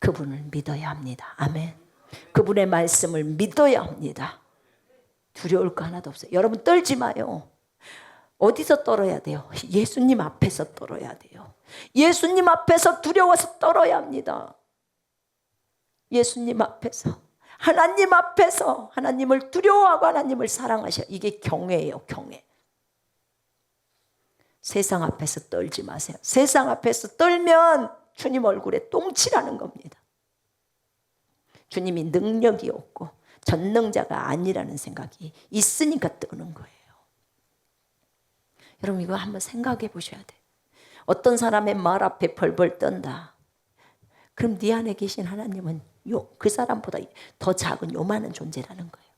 그분을 믿어야 합니다. 아멘. 그분의 말씀을 믿어야 합니다. 두려울 거 하나도 없어요. 여러분 떨지 마요. 어디서 떨어야 돼요? 예수님 앞에서 떨어야 돼요. 예수님 앞에서 두려워서 떨어야 합니다. 예수님 앞에서, 하나님 앞에서 하나님을 두려워하고 하나님을 사랑하셔. 이게 경외예요. 경외. 세상 앞에서 떨지 마세요. 세상 앞에서 떨면 주님 얼굴에 똥칠하는 겁니다. 주님이 능력이 없고 전능자가 아니라는 생각이 있으니까 떠는 거예요. 여러분 이거 한번 생각해 보셔야 돼. 어떤 사람의 말 앞에 벌벌 떤다. 그럼 네 안에 계신 하나님은 그 사람보다 더 작은 요만한 존재라는 거예요.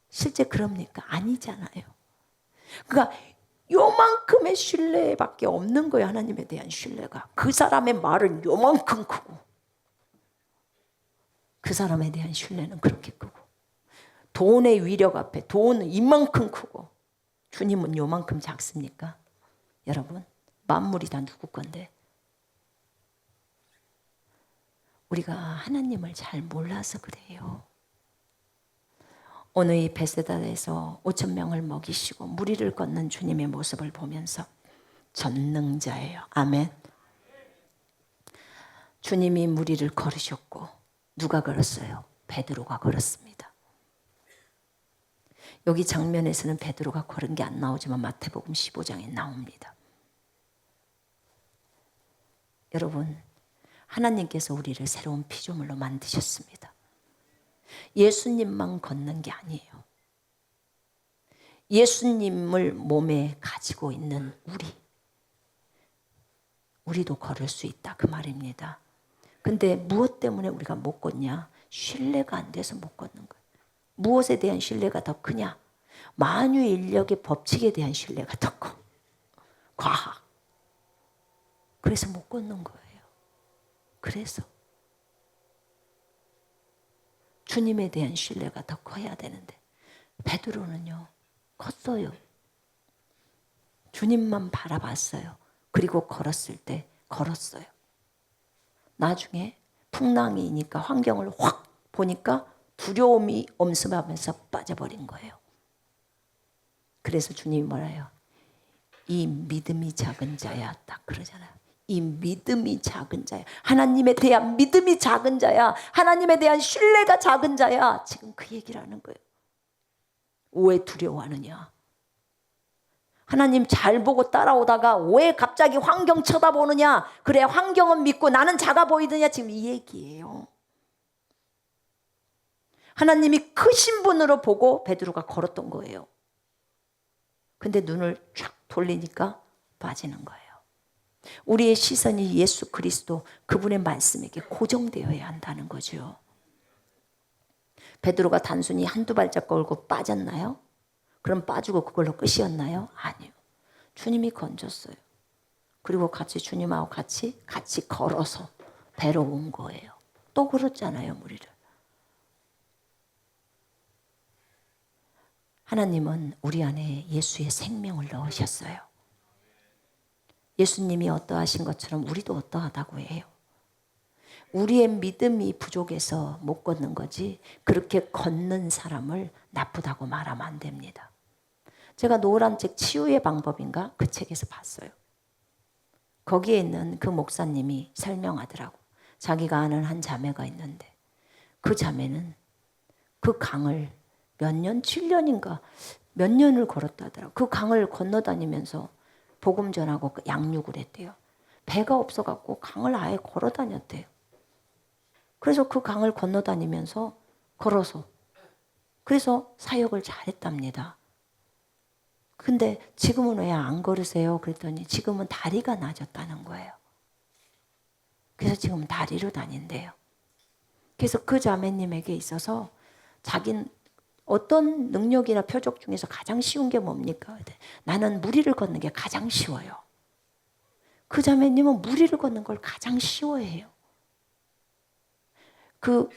실제 그럽니까? 아니잖아요. 그러니까 요만큼의 신뢰밖에 없는 거예요. 하나님에 대한 신뢰가. 그 사람의 말은 요만큼 크고 그 사람에 대한 신뢰는 그렇게 크고, 돈의 위력 앞에 돈은 이만큼 크고 주님은 요만큼 작습니까? 여러분 만물이 다 누구 건데? 우리가 하나님을 잘 몰라서 그래요. 오늘 이 베세다에서 5,000명을 먹이시고 무리를 걷는 주님의 모습을 보면서 전능자예요. 아멘. 주님이 무리를 걸으셨고 누가 걸었어요? 베드로가 걸었습니다. 여기 장면에서는 베드로가 걸은 게 안 나오지만 마태복음 15장에 나옵니다. 여러분 하나님께서 우리를 새로운 피조물로 만드셨습니다. 예수님만 걷는 게 아니에요. 예수님을 몸에 가지고 있는 우리도 걸을 수 있다 그 말입니다. 근데 무엇 때문에 우리가 못 걷냐? 신뢰가 안 돼서 못 걷는 거예요. 무엇에 대한 신뢰가 더 크냐? 만유인력의 법칙에 대한 신뢰가 더 커. 과학. 그래서 못 걷는 거예요. 그래서 주님에 대한 신뢰가 더 커야 되는데 베드로는요 컸어요. 주님만 바라봤어요. 그리고 걸었을 때 걸었어요. 나중에 풍랑이니까 환경을 확 보니까 두려움이 엄습하면서 빠져버린 거예요. 그래서 주님이 뭐라요? 이 믿음이 작은 자야 딱 그러잖아요. 이 믿음이 작은 자야. 하나님에 대한 믿음이 작은 자야. 하나님에 대한 신뢰가 작은 자야. 지금 그 얘기를 하는 거예요. 왜 두려워하느냐? 하나님 잘 보고 따라오다가 왜 갑자기 환경 쳐다보느냐? 그래, 환경은 믿고 나는 작아 보이느냐? 지금 이 얘기예요. 하나님이 크신 분으로 보고 베드로가 걸었던 거예요. 근데 눈을 쫙 돌리니까 빠지는 거예요. 우리의 시선이 예수 그리스도 그분의 말씀에게 고정되어야 한다는 거죠. 베드로가 단순히 한두 발짝 걸고 빠졌나요? 그럼 빠지고 그걸로 끝이었나요? 아니요. 주님이 건졌어요. 그리고 같이 주님하고 같이 걸어서 배로 온 거예요. 또 그렇잖아요, 우리를. 하나님은 우리 안에 예수의 생명을 넣으셨어요. 예수님이 어떠하신 것처럼 우리도 어떠하다고 해요. 우리의 믿음이 부족해서 못 걷는 거지 그렇게 걷는 사람을 나쁘다고 말하면 안 됩니다. 제가 노란 책 치유의 방법인가? 그 책에서 봤어요. 거기에 있는 그 목사님이 설명하더라고. 자기가 아는 한 자매가 있는데 그 자매는 그 강을 몇 년, 7년인가 몇 년을 걸었다더라고. 그 강을 건너다니면서 복음 전하고 양육을 했대요. 배가 없어갖고 강을 아예 걸어 다녔대요. 그래서 그 강을 건너다니면서 걸어서 그래서 사역을 잘했답니다. 근데 지금은 왜 안 걸으세요? 그랬더니 지금은 다리가 나아졌다는 거예요. 그래서 지금 다리로 다닌대요. 그래서 그 자매님에게 있어서 자기는 어떤 능력이나 표적 중에서 가장 쉬운 게 뭡니까? 나는 무리를 걷는 게 가장 쉬워요. 그 자매님은 무리를 걷는 걸 가장 쉬워해요. 그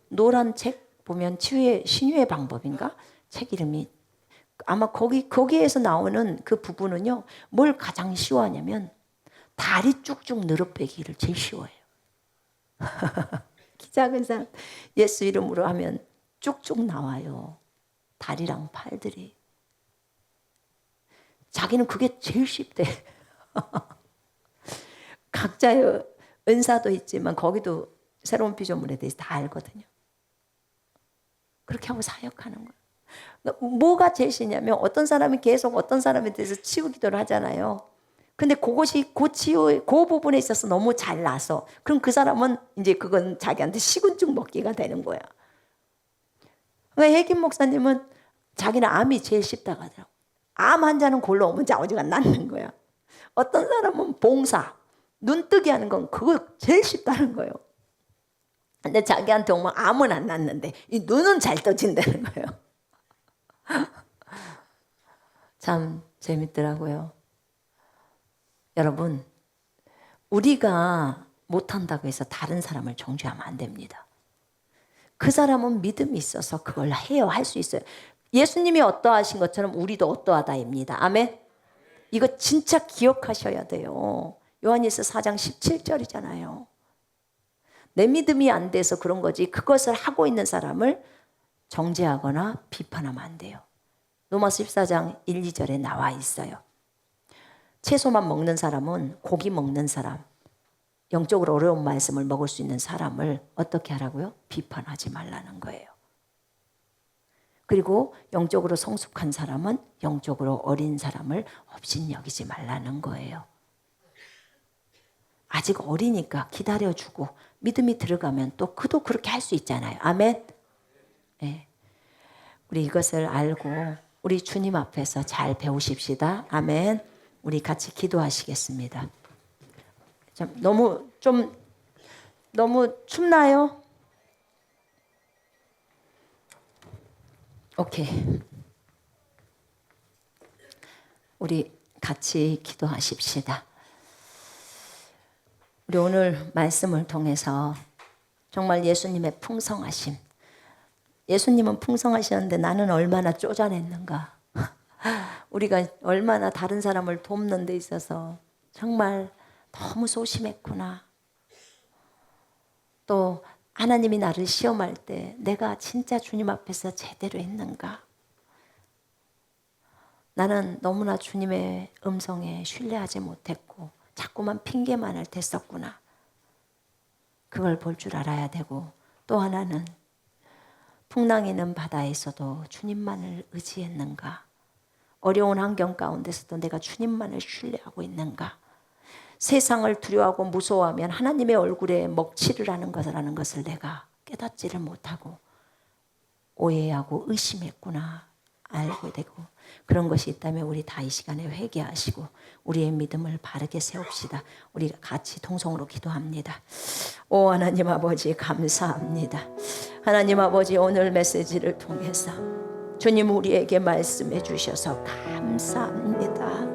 노란 책 보면 치유의 신유의 방법인가? 책 이름이 아마 거기에서 나오는 그 부분은요. 뭘 가장 쉬워하냐면 다리 쭉쭉 늘어빼기를 제일 쉬워해요. 키 작은 사람 예수 이름으로 하면 쭉쭉 나와요. 다리랑 팔들이. 자기는 그게 제일 쉽대. 각자의 은사도 있지만 거기도 새로운 피조물에 대해서 다 알거든요. 그렇게 하고 사역하는 거예요. 그러니까 뭐가 제일 쉽냐면 어떤 사람이 계속 어떤 사람에 대해서 치유 기도를 하잖아요. 근데 그것이 그 부분에 있어서 너무 잘 나서 그럼 그 사람은 이제 그건 자기한테 식은죽 먹기가 되는 거야. 그러니까 혜김 목사님은 자기는 암이 제일 쉽다고 하더라고. 암 환자는 골로 오면 자오지가 낫는 거야. 어떤 사람은 봉사, 눈뜨기 하는 건 그거 제일 쉽다는 거예요. 근데 자기한테 오면 암은 안 낫는데 이 눈은 잘 떠진다는 거예요. 참 재밌더라고요. 여러분, 우리가 못한다고 해서 다른 사람을 정죄하면 안 됩니다. 그 사람은 믿음이 있어서 그걸 해요. 할 수 있어요. 예수님이 어떠하신 것처럼 우리도 어떠하다입니다. 아멘. 이거 진짜 기억하셔야 돼요. 요한일서 4장 17절이잖아요. 내 믿음이 안 돼서 그런 거지 그것을 하고 있는 사람을 정죄하거나 비판하면 안 돼요. 로마서 14장 1, 2절에 나와 있어요. 채소만 먹는 사람은 고기 먹는 사람, 영적으로 어려운 말씀을 먹을 수 있는 사람을 어떻게 하라고요? 비판하지 말라는 거예요. 그리고 영적으로 성숙한 사람은 영적으로 어린 사람을 업신여기지 말라는 거예요. 아직 어리니까 기다려주고 믿음이 들어가면 또 그도 그렇게 할 수 있잖아요. 아멘. 네. 우리 이것을 알고 우리 주님 앞에서 잘 배우십시다. 아멘. 우리 같이 기도하시겠습니다. 너무 춥나요? 오케이. 우리 같이 기도하십시다. 우리 오늘 말씀을 통해서 정말 예수님의 풍성하심, 예수님은 풍성하셨는데 나는 얼마나 쪼잔했는가. 우리가 얼마나 다른 사람을 돕는 데 있어서 정말 너무 소심했구나. 또 하나님이 나를 시험할 때 내가 진짜 주님 앞에서 제대로 했는가. 나는 너무나 주님의 음성에 신뢰하지 못했고 자꾸만 핑계만을 댔었구나. 그걸 볼 줄 알아야 되고, 또 하나는 풍랑이는 바다에서도 주님만을 의지했는가? 어려운 환경 가운데서도 내가 주님만을 신뢰하고 있는가? 세상을 두려워하고 무서워하면 하나님의 얼굴에 먹칠을 하는 것이라는 것을 내가 깨닫지를 못하고 오해하고 의심했구나 알고 되고, 그런 것이 있다면 우리 다 이 시간에 회개하시고 우리의 믿음을 바르게 세웁시다. 우리가 같이 통성으로 기도합니다. 오 하나님 아버지 감사합니다. 하나님 아버지 오늘 메시지를 통해서 주님 우리에게 말씀해 주셔서 감사합니다.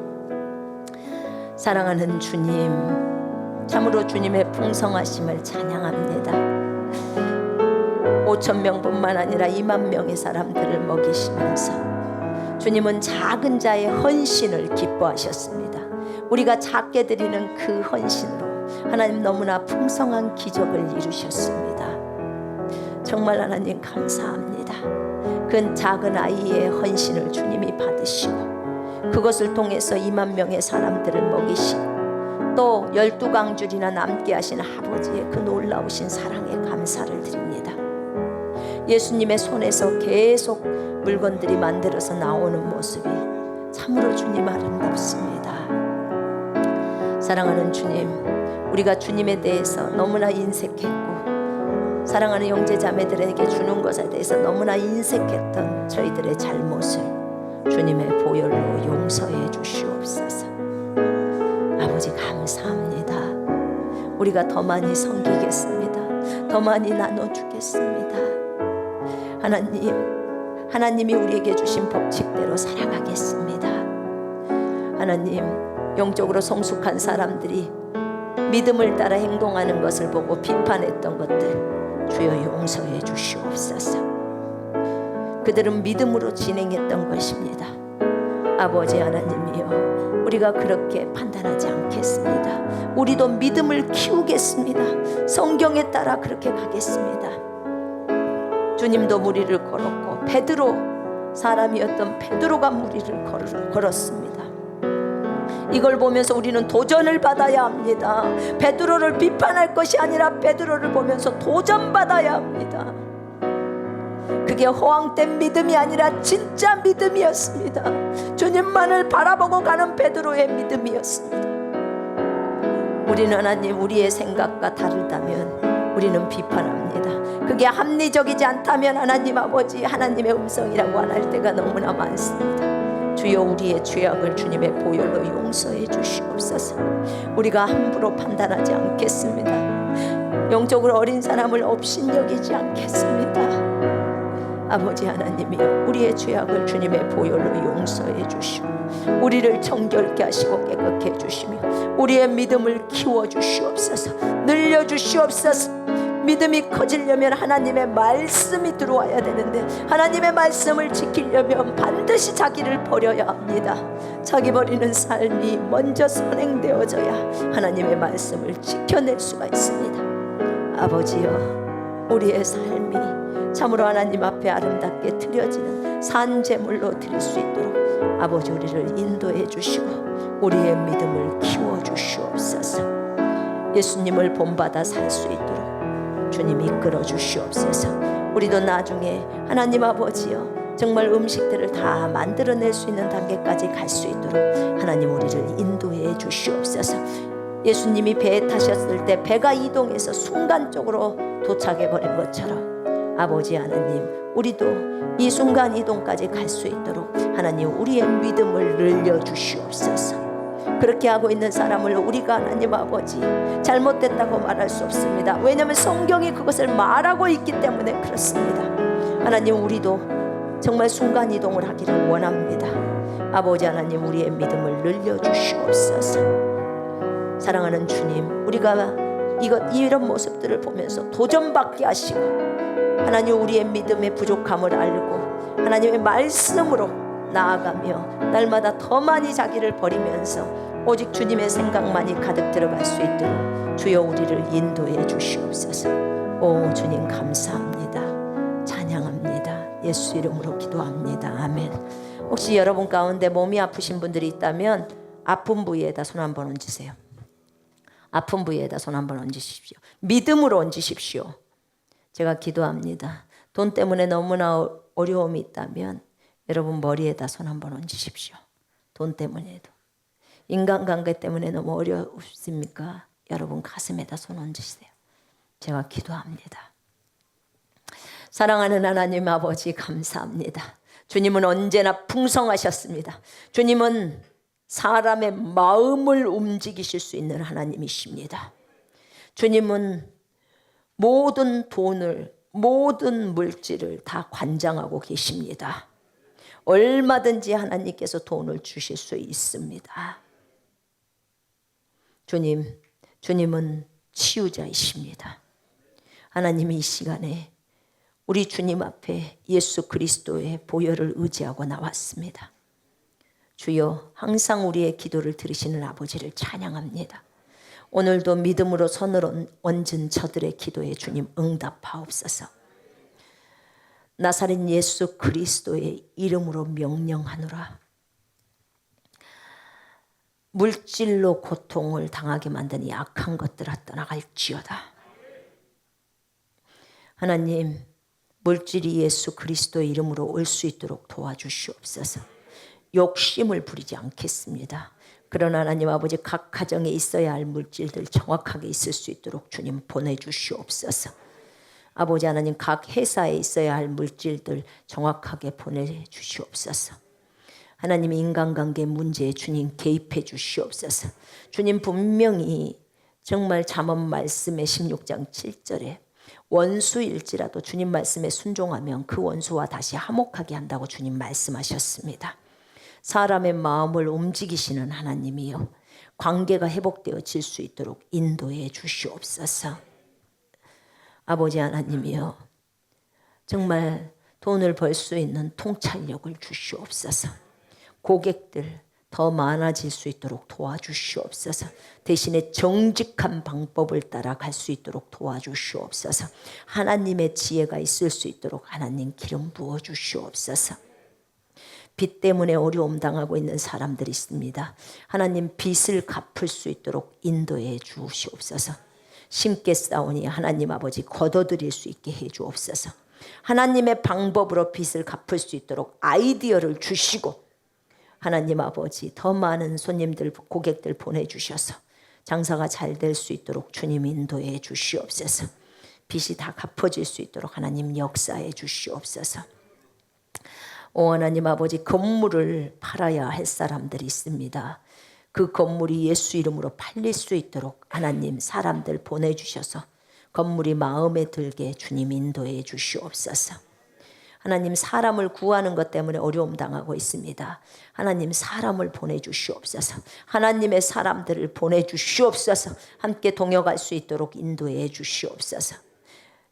사랑하는 주님, 참으로 주님의 풍성하심을 찬양합니다. 5,000명뿐만 아니라 2만 명의 사람들을 먹이시면서 주님은 작은 자의 헌신을 기뻐하셨습니다. 우리가 작게 드리는 그 헌신으로 하나님 너무나 풍성한 기적을 이루셨습니다. 정말 하나님 감사합니다. 그 작은 아이의 헌신을 주님이 받으시고 그것을 통해서 2만 명의 사람들을 먹이시고 또 12강줄이나 남게 하신 아버지의 그 놀라우신 사랑에 감사를 드립니다. 예수님의 손에서 계속 물건들이 만들어서 나오는 모습이 참으로 주님 아름답습니다. 사랑하는 주님, 우리가 주님에 대해서 너무나 인색했고 사랑하는 형제자매들에게 주는 것에 대해서 너무나 인색했던 저희들의 잘못을 주님의 보혈로 용서해 주시옵소서. 아버지 감사합니다. 우리가 더 많이 섬기겠습니다. 더 많이 나눠주겠습니다. 하나님이 우리에게 주신 법칙대로 살아가겠습니다. 하나님, 영적으로 성숙한 사람들이 믿음을 따라 행동하는 것을 보고 비판했던 것들 주여 용서해 주시옵소서. 그들은 믿음으로 진행했던 것입니다. 아버지 하나님이여, 우리가 그렇게 판단하지 않겠습니다. 우리도 믿음을 키우겠습니다. 성경에 따라 그렇게 가겠습니다. 주님도 무리를 걸었고 베드로, 사람이었던 베드로가 무리를 걸었습니다. 이걸 보면서 우리는 도전을 받아야 합니다. 베드로를 비판할 것이 아니라 베드로를 보면서 도전받아야 합니다. 그게 허황된 믿음이 아니라 진짜 믿음이었습니다. 주님만을 바라보고 가는 베드로의 믿음이었습니다. 우리는 하나님, 우리의 생각과 다르다면 우리는 비판합니다. 그게 합리적이지 않다면 하나님 아버지, 하나님의 음성이라고 안 할 때가 너무나 많습니다. 주여 우리의 죄악을 주님의 보혈로 용서해 주시옵소서. 우리가 함부로 판단하지 않겠습니다. 영적으로 어린 사람을 업신여기지 않겠습니다. 아버지 하나님이여, 우리의 죄악을 주님의 보혈로 용서해 주시고 우리를 정결케 하시고 깨끗게 해주시며 우리의 믿음을 키워주시옵소서. 늘려주시옵소서. 믿음이 커지려면 하나님의 말씀이 들어와야 되는데 하나님의 말씀을 지키려면 반드시 자기를 버려야 합니다. 자기 버리는 삶이 먼저 선행되어져야 하나님의 말씀을 지켜낼 수가 있습니다. 아버지여, 우리의 삶이 참으로 하나님 앞에 아름답게 드려지는 산제물로 드릴 수 있도록 아버지 우리를 인도해 주시고 우리의 믿음을 키워 주시옵소서. 예수님을 본받아 살 수 있도록 주님 이끌어 주시옵소서. 우리도 나중에 하나님 아버지여 정말 음식들을 다 만들어낼 수 있는 단계까지 갈 수 있도록 하나님 우리를 인도해 주시옵소서. 예수님이 배에 타셨을 때 배가 이동해서 순간적으로 도착해 버린 것처럼 아버지 하나님, 우리도 이 순간 이동까지 갈 수 있도록 하나님 우리의 믿음을 늘려 주시옵소서. 그렇게 하고 있는 사람을 우리가 하나님 아버지 잘못됐다고 말할 수 없습니다. 왜냐하면 성경이 그것을 말하고 있기 때문에 그렇습니다. 하나님, 우리도 정말 순간 이동을 하기를 원합니다. 아버지 하나님, 우리의 믿음을 늘려 주시옵소서. 사랑하는 주님, 우리가 이런 모습들을 보면서 도전받게 하시고 하나님 우리의 믿음의 부족함을 알고 하나님의 말씀으로 나아가며 날마다 더 많이 자기를 버리면서 오직 주님의 생각만이 가득 들어갈 수 있도록 주여 우리를 인도해 주시옵소서. 오 주님 감사합니다. 찬양합니다. 예수 이름으로 기도합니다. 아멘. 혹시 여러분 가운데 몸이 아프신 분들이 있다면 아픈 부위에다 손 한번 얹으세요. 아픈 부위에다 손 한번 얹으십시오. 믿음으로 얹으십시오. 제가 기도합니다. 돈 때문에 너무나 어려움이 있다면 여러분 머리에다 손 한번 얹으십시오. 돈 때문에도. 인간관계 때문에 너무 어렵습니까? 여러분 가슴에다 손 얹으세요. 제가 기도합니다. 사랑하는 하나님 아버지 감사합니다. 주님은 언제나 풍성하셨습니다. 주님은 사람의 마음을 움직이실 수 있는 하나님이십니다. 주님은 모든 돈을, 모든 물질을 다 관장하고 계십니다. 얼마든지 하나님께서 돈을 주실 수 있습니다. 주님은 치유자이십니다. 하나님이 이 시간에 우리 주님 앞에 예수 그리스도의 보혈을 의지하고 나왔습니다. 주여, 항상 우리의 기도를 들으시는 아버지를 찬양합니다. 오늘도 믿음으로 손을 얹은 저들의 기도에 주님 응답하옵소서. 나사렛 예수 그리스도의 이름으로 명령하노라. 물질로 고통을 당하게 만든 이 악한 것들아 떠나갈지어다. 하나님, 물질이 예수 그리스도의 이름으로 올 수 있도록 도와주시옵소서. 욕심을 부리지 않겠습니다. 그러나 하나님 아버지, 각 가정에 있어야 할 물질들 정확하게 있을 수 있도록 주님 보내주시옵소서. 아버지 하나님, 각 회사에 있어야 할 물질들 정확하게 보내주시옵소서. 하나님, 인간관계 문제에 주님 개입해 주시옵소서. 주님 분명히 정말 잠언 말씀의 16장 7절에 원수일지라도 주님 말씀에 순종하면 그 원수와 다시 화목하게 한다고 주님 말씀하셨습니다. 사람의 마음을 움직이시는 하나님이요, 관계가 회복되어질 수 있도록 인도해 주시옵소서. 아버지 하나님이요, 정말 돈을 벌 수 있는 통찰력을 주시옵소서. 고객들 더 많아질 수 있도록 도와주시옵소서. 대신에 정직한 방법을 따라 갈 수 있도록 도와주시옵소서. 하나님의 지혜가 있을 수 있도록 하나님 기름 부어주시옵소서. 빚 때문에 어려움 당하고 있는 사람들이 있습니다. 하나님, 빚을 갚을 수 있도록 인도해 주시옵소서. 심게 싸우니 하나님 아버지 거둬들일 수 있게 해 주옵소서. 하나님의 방법으로 빚을 갚을 수 있도록 아이디어를 주시고, 하나님 아버지 더 많은 손님들, 고객들 보내주셔서 장사가 잘 될 수 있도록 주님 인도해 주시옵소서. 빚이 다 갚아질 수 있도록 하나님 역사해 주시옵소서. 오 하나님 아버지, 건물을 팔아야 할 사람들이 있습니다. 그 건물이 예수 이름으로 팔릴 수 있도록 하나님 사람들 보내주셔서 건물이 마음에 들게 주님 인도해 주시옵소서. 하나님, 사람을 구하는 것 때문에 어려움 당하고 있습니다. 하나님, 사람을 보내주시옵소서. 하나님의 사람들을 보내주시옵소서. 함께 동역할 수 있도록 인도해 주시옵소서.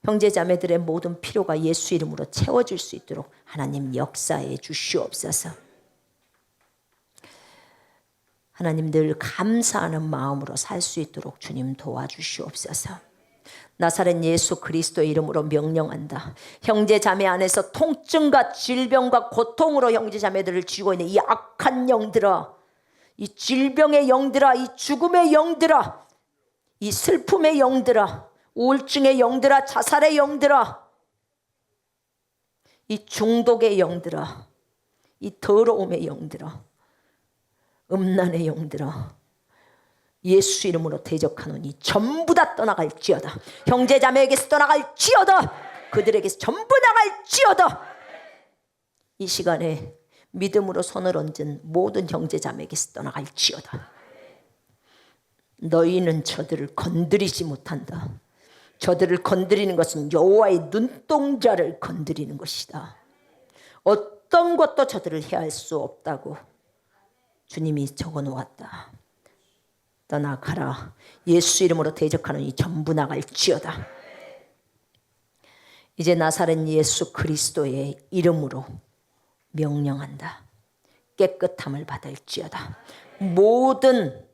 형제 자매들의 모든 필요가 예수 이름으로 채워질 수 있도록 하나님 역사해 주시옵소서. 하나님, 늘 감사하는 마음으로 살 수 있도록 주님 도와주시옵소서. 나사렛 예수 그리스도의 이름으로 명령한다. 형제 자매 안에서 통증과 질병과 고통으로 형제 자매들을 쥐고 있는 이 악한 영들아, 이 질병의 영들아, 이 죽음의 영들아, 이 슬픔의 영들아, 우울증의 영들아, 자살의 영들아, 이 중독의 영들아, 이 더러움의 영들아, 음란의 영들아, 예수 이름으로 대적하노니 전부 다 떠나갈지어다. 형제 자매에게서 떠나갈지어다. 그들에게서 전부 나갈지어다. 이 시간에 믿음으로 손을 얹은 모든 형제 자매에게서 떠나갈지어다. 너희는 저들을 건드리지 못한다. 저들을 건드리는 것은 여호와의 눈동자를 건드리는 것이다. 어떤 것도 저들을 해할 수 없다고 주님이 적어놓았다. 떠나가라. 예수 이름으로 대적하는 이 전부 나갈지어다. 이제 나사렛 예수 그리스도의 이름으로 명령한다. 깨끗함을 받을지어다. 모든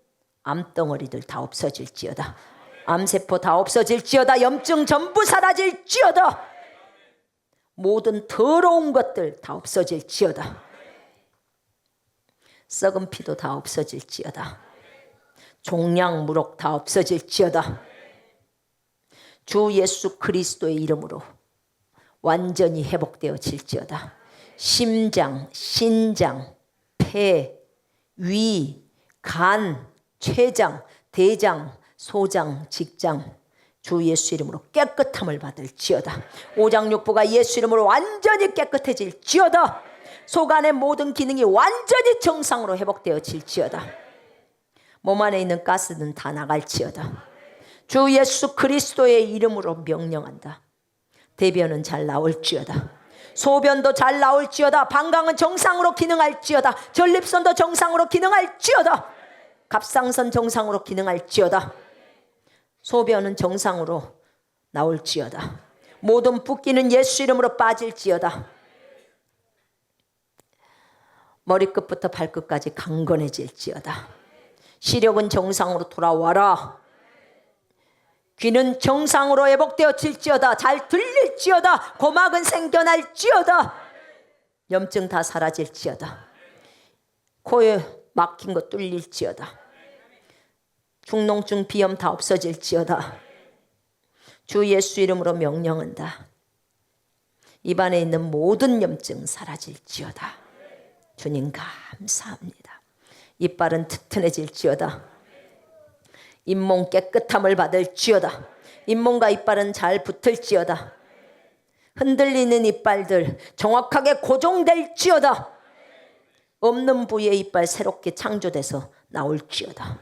암덩어리들 다 없어질지어다. 암세포 다 없어질지어다. 염증 전부 사라질지어다. 모든 더러운 것들 다 없어질지어다. 썩은 피도 다 없어질지어다. 종양 무록 다 없어질지어다. 주 예수 그리스도의 이름으로 완전히 회복되어질지어다. 심장, 신장, 폐, 위, 간, 췌장, 대장, 소장, 직장 주 예수 이름으로 깨끗함을 받을지어다. 오장육부가 예수 이름으로 완전히 깨끗해질지어다. 속 안의 모든 기능이 완전히 정상으로 회복되어질지어다. 몸 안에 있는 가스는 다 나갈지어다. 주 예수 그리스도의 이름으로 명령한다. 대변은 잘 나올지어다. 소변도 잘 나올지어다. 방광은 정상으로 기능할지어다. 전립선도 정상으로 기능할지어다. 갑상선 정상으로 기능할지어다. 소변은 정상으로 나올지어다. 모든 붓기는 예수 이름으로 빠질지어다. 머리끝부터 발끝까지 강건해질지어다. 시력은 정상으로 돌아와라. 귀는 정상으로 회복되어질지어다. 잘 들릴지어다. 고막은 생겨날지어다. 염증 다 사라질지어다. 코에 막힌 거 뚫릴지어다. 중농증 비염 다 없어질지어다. 주 예수 이름으로 명령한다. 입안에 있는 모든 염증 사라질지어다. 주님 감사합니다. 이빨은 튼튼해질지어다. 잇몸 깨끗함을 받을지어다. 잇몸과 이빨은 잘 붙을지어다. 흔들리는 이빨들 정확하게 고정될지어다. 없는 부위의 이빨 새롭게 창조돼서 나올지어다.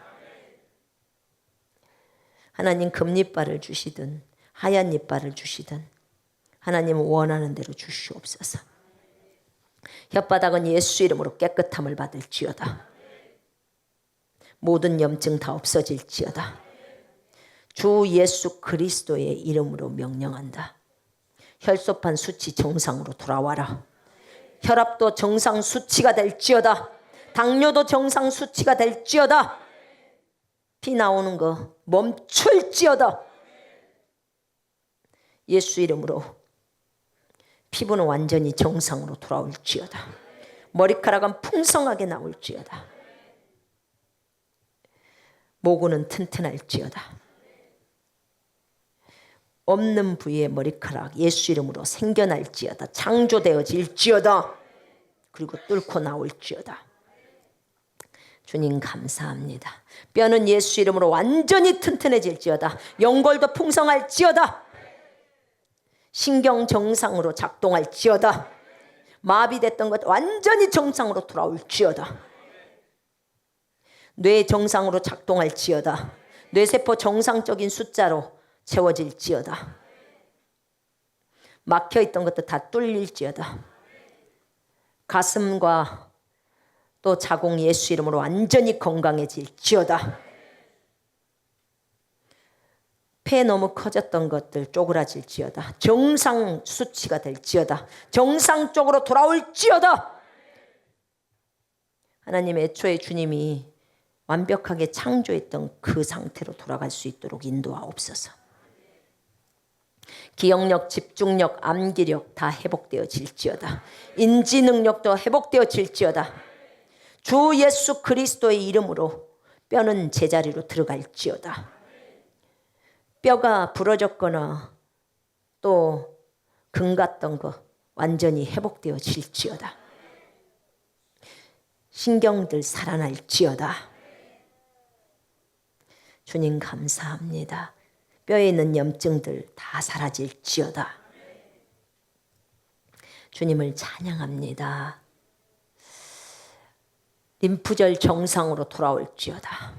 하나님 금리빨을 주시든 하얀 이빨을 주시든 하나님 원하는 대로 주시옵소서. 혓바닥은 예수 이름으로 깨끗함을 받을지어다. 모든 염증 다 없어질지어다. 주 예수 그리스도의 이름으로 명령한다. 혈소판 수치 정상으로 돌아와라. 혈압도 정상 수치가 될지어다. 당뇨도 정상 수치가 될지어다. 피 나오는 거 멈출지어다. 예수 이름으로 피부는 완전히 정상으로 돌아올지어다. 머리카락은 풍성하게 나올지어다. 모근은 튼튼할지어다. 없는 부위의 머리카락 예수 이름으로 생겨날지어다. 창조되어질지어다. 그리고 뚫고 나올지어다. 주님 감사합니다. 뼈는 예수 이름으로 완전히 튼튼해질지어다. 연골도 풍성할지어다. 신경 정상으로 작동할지어다. 마비됐던 것 완전히 정상으로 돌아올지어다. 뇌 정상으로 작동할지어다. 뇌세포 정상적인 숫자로 채워질지어다. 막혀있던 것도 다 뚫릴지어다. 가슴과 또 자궁 예수 이름으로 완전히 건강해질지어다. 폐 너무 커졌던 것들 쪼그라질지어다. 정상 수치가 될지어다. 정상 쪽으로 돌아올지어다. 하나님 애초에 주님이 완벽하게 창조했던 그 상태로 돌아갈 수 있도록 인도하옵소서. 기억력, 집중력, 암기력 다 회복되어질지어다. 인지 능력도 회복되어질지어다. 주 예수 그리스도의 이름으로 뼈는 제자리로 들어갈지어다. 뼈가 부러졌거나 또 금 갔던 거 완전히 회복되어질지어다. 신경들 살아날지어다. 주님 감사합니다. 뼈에 있는 염증들 다 사라질지어다. 주님을 찬양합니다. 림프절 정상으로 돌아올지어다.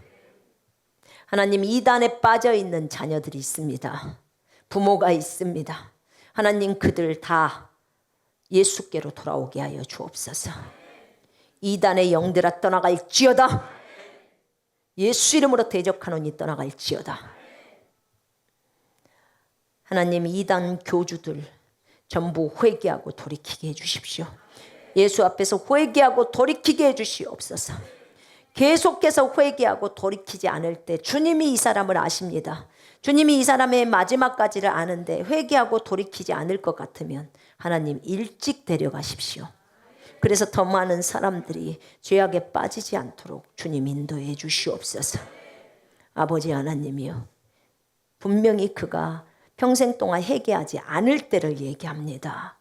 하나님 이단에 빠져있는 자녀들이 있습니다. 부모가 있습니다. 하나님 그들 다 예수께로 돌아오게 하여 주옵소서. 이단의 영들아 떠나갈지어다. 예수 이름으로 대적하노니 떠나갈지어다. 하나님 이단 교주들 전부 회개하고 돌이키게 해주십시오. 예수 앞에서 회개하고 돌이키게 해주시옵소서. 계속해서 회개하고 돌이키지 않을 때 주님이 이 사람을 아십니다. 주님이 이 사람의 마지막까지를 아는데 회개하고 돌이키지 않을 것 같으면 하나님 일찍 데려가십시오. 그래서 더 많은 사람들이 죄악에 빠지지 않도록 주님 인도해 주시옵소서. 아버지 하나님이요, 분명히 그가 평생 동안 회개하지 않을 때를 얘기합니다.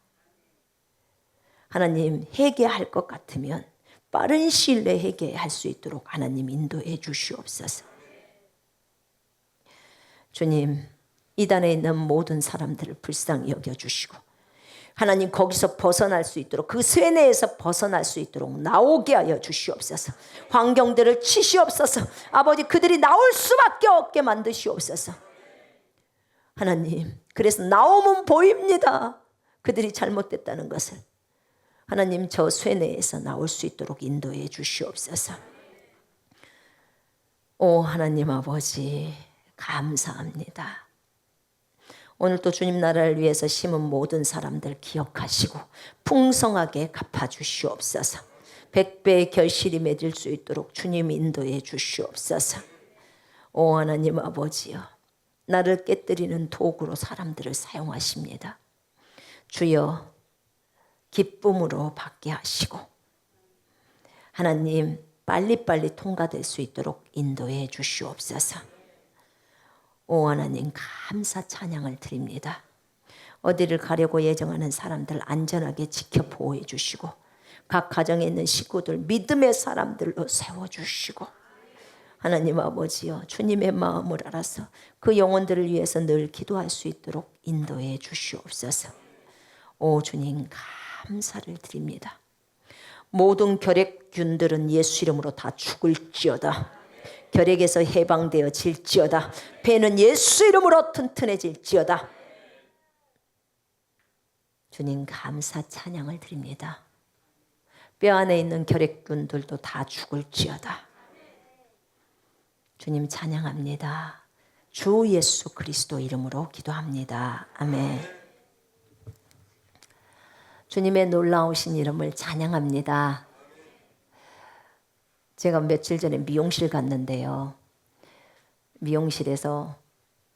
하나님, 회개할 것 같으면 빠른 시일 내에 회개할 수 있도록 하나님 인도해 주시옵소서. 주님, 이단에 있는 모든 사람들을 불쌍히 여겨주시고 하나님, 거기서 벗어날 수 있도록, 그 쇠뇌에서 벗어날 수 있도록 나오게 하여 주시옵소서. 환경들을 치시옵소서. 아버지, 그들이 나올 수밖에 없게 만드시옵소서. 하나님, 그래서 나오면 보입니다. 그들이 잘못됐다는 것을. 하나님, 저 쇠뇌에서 나올 수 있도록 인도해 주시옵소서. 오 하나님 아버지, 감사합니다. 오늘 또 주님 나라를 위해서 심은 모든 사람들 기억하시고 풍성하게 갚아주시옵소서. 100배의 결실이 맺을 수 있도록 주님 인도해 주시옵소서. 오 하나님 아버지여, 나를 깨뜨리는 도구로 사람들을 사용하십니다. 주여, 기쁨으로 받게 하시고 하나님, 빨리빨리 통과될 수 있도록 인도해 주시옵소서. 오 하나님, 감사 찬양을 드립니다. 어디를 가려고 예정하는 사람들 안전하게 지켜 보호해 주시고 각 가정에 있는 식구들 믿음의 사람들로 세워주시고 하나님 아버지여, 주님의 마음을 알아서 그 영혼들을 위해서 늘 기도할 수 있도록 인도해 주시옵소서. 오 주님, 감사를 드립니다. 모든 결핵균들은 예수 이름으로 다 죽을지어다. 결핵에서 해방되어 질지어다. 배는 예수 이름으로 튼튼해질지어다. 주님, 감사 찬양을 드립니다. 뼈 안에 있는 결핵균들도 다 죽을지어다. 주님 찬양합니다. 주 예수 그리스도 이름으로 기도합니다. 아멘. 주님의 놀라우신 이름을 찬양합니다. 제가 며칠 전에 미용실 갔는데요. 미용실에서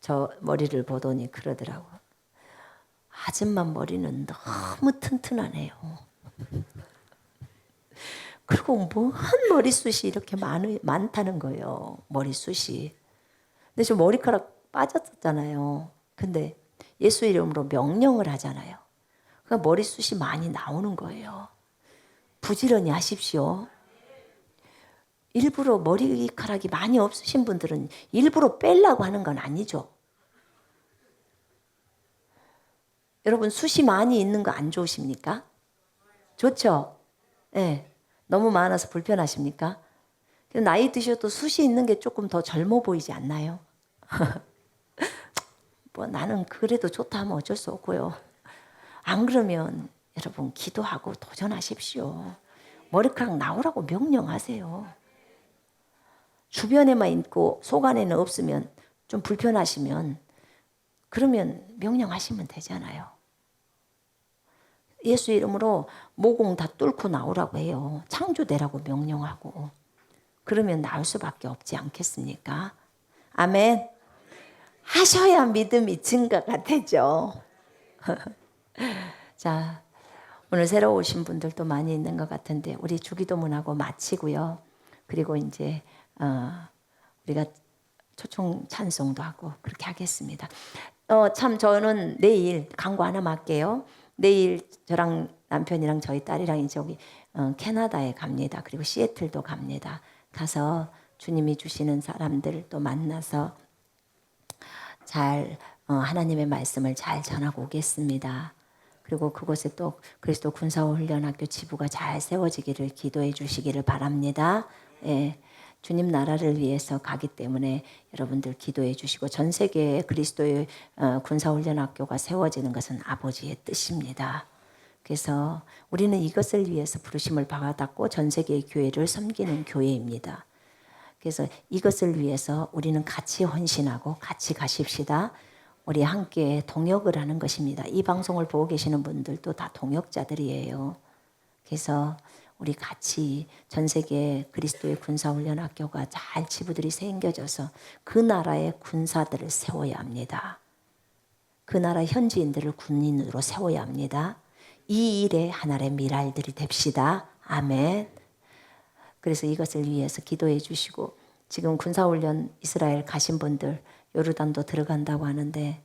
저 머리를 보더니 그러더라고요. 아줌마 머리는 너무 튼튼하네요. 그리고 뭐한 머리숱이 이렇게 많다는 거예요. 머리숱이. 근데 저 머리카락 빠졌었잖아요. 근데 예수 이름으로 명령을 하잖아요. 그러니까 머리숱이 많이 나오는 거예요. 부지런히 하십시오. 일부러 머리카락이 많이 없으신 분들은 일부러 빼려고 하는 건 아니죠. 여러분, 숱이 많이 있는 거 안 좋으십니까? 좋죠? 네. 너무 많아서 불편하십니까? 나이 드셔도 숱이 있는 게 조금 더 젊어 보이지 않나요? 뭐 나는 그래도 좋다 하면 어쩔 수 없고요. 안 그러면 여러분 기도하고 도전하십시오. 머리카락 나오라고 명령하세요. 주변에만 있고 속 안에는 없으면 좀 불편하시면 그러면 명령하시면 되잖아요. 예수 이름으로 모공 다 뚫고 나오라고 해요. 창조되라고 명령하고. 그러면 나올 수밖에 없지 않겠습니까? 아멘. 하셔야 믿음이 증거가 되죠. 자, 오늘 새로 오신 분들도 많이 있는 것 같은데 우리 주기도문하고 마치고요. 그리고 이제 우리가 초청 찬송도 하고 그렇게 하겠습니다. 참 저는 내일 광고 하나만 할게요. 내일 저랑 남편이랑 저희 딸이랑 이제 여기 캐나다에 갑니다. 그리고 시애틀도 갑니다. 가서 주님이 주시는 사람들 또 만나서 잘 하나님의 말씀을 잘 전하고 오겠습니다. 그리고 그곳에 또 그리스도 군사훈련학교 지부가 잘 세워지기를 기도해 주시기를 바랍니다. 예. 주님 나라를 위해서 가기 때문에 여러분들 기도해 주시고 전 세계에 그리스도의 군사훈련학교가 세워지는 것은 아버지의 뜻입니다. 그래서 우리는 이것을 위해서 부르심을 받았고 전 세계의 교회를 섬기는 교회입니다. 그래서 이것을 위해서 우리는 같이 헌신하고 같이 가십시다. 우리 함께 동역을 하는 것입니다. 이 방송을 보고 계시는 분들도 다 동역자들이에요. 그래서 우리 같이 전 세계 그리스도의 군사훈련학교가 잘 지부들이 생겨져서 그 나라의 군사들을 세워야 합니다. 그 나라 현지인들을 군인으로 세워야 합니다. 이 일에 하나의 미랄들이 됩시다. 아멘. 그래서 이것을 위해서 기도해 주시고 지금 군사훈련 이스라엘 가신 분들 요르단도 들어간다고 하는데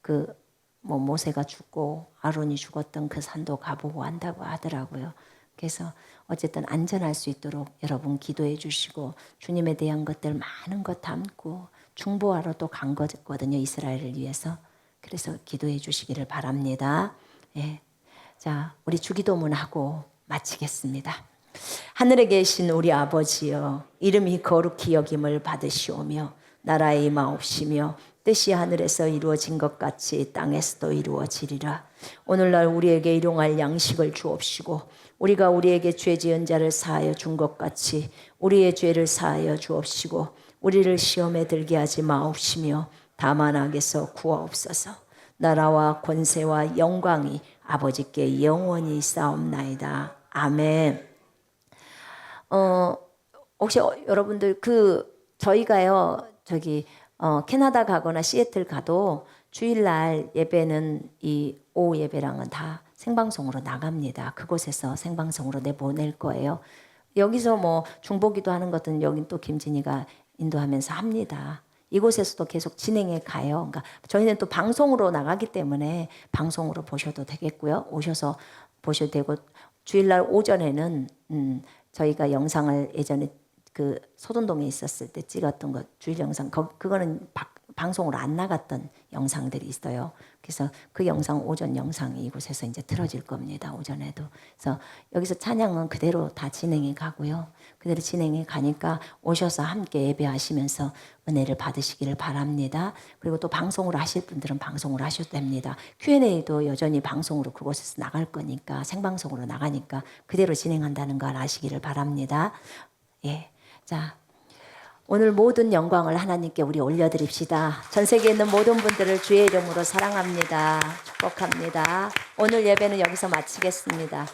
그 뭐 모세가 죽고 아론이 죽었던 그 산도 가보고 한다고 하더라고요. 그래서 어쨌든 안전할 수 있도록 여러분 기도해 주시고 주님에 대한 것들 많은 것 담고 중보하러 또 간 거거든요. 이스라엘을 위해서. 그래서 기도해 주시기를 바랍니다. 예. 자, 우리 주기도문 하고 마치겠습니다. 하늘에 계신 우리 아버지여, 이름이 거룩히 여김을 받으시오며 나라의 임하옵시며 뜻이 하늘에서 이루어진 것 같이 땅에서도 이루어지리라. 오늘날 우리에게 일용할 양식을 주옵시고 우리가 우리에게 죄 지은 자를 사하여 준 것 같이 우리의 죄를 사하여 주옵시고 우리를 시험에 들게 하지 마옵시며 다만 악에서 구하옵소서. 나라와 권세와 영광이 아버지께 영원히 있사옵나이다. 아멘. 혹시 여러분들 저희가요 캐나다 가거나 시애틀 가도 주일날 예배는 이 오후 예배랑은 다 생방송으로 나갑니다. 그곳에서 생방송으로 내보낼 거예요. 여기서 뭐 중보기도 하는 것은 여긴 또 김진희가 인도하면서 합니다. 이곳에서도 계속 진행해 가요. 그러니까 저희는 또 방송으로 나가기 때문에 방송으로 보셔도 되겠고요. 오셔서 보셔도 되고 주일날 오전에는 저희가 영상을 예전에 그 소돈동에 있었을 때 찍었던 거 주일 영상 그거는 방송으로 안 나갔던 영상들이 있어요. 그래서 그 영상 오전 영상이 이곳에서 이제 틀어질 겁니다. 오전에도. 그래서 여기서 찬양은 그대로 다 진행해 가고요. 그대로 진행해 가니까 오셔서 함께 예배하시면서 은혜를 받으시기를 바랍니다. 그리고 또 방송으로 하실 분들은 방송으로 하셔도 됩니다. Q&A도 여전히 방송으로 그곳에서 나갈 거니까 생방송으로 나가니까 그대로 진행한다는 걸 아시기를 바랍니다. 예. 자, 오늘 모든 영광을 하나님께 우리 올려드립시다. 전 세계에 있는 모든 분들을 주의 이름으로 사랑합니다. 축복합니다. 오늘 예배는 여기서 마치겠습니다.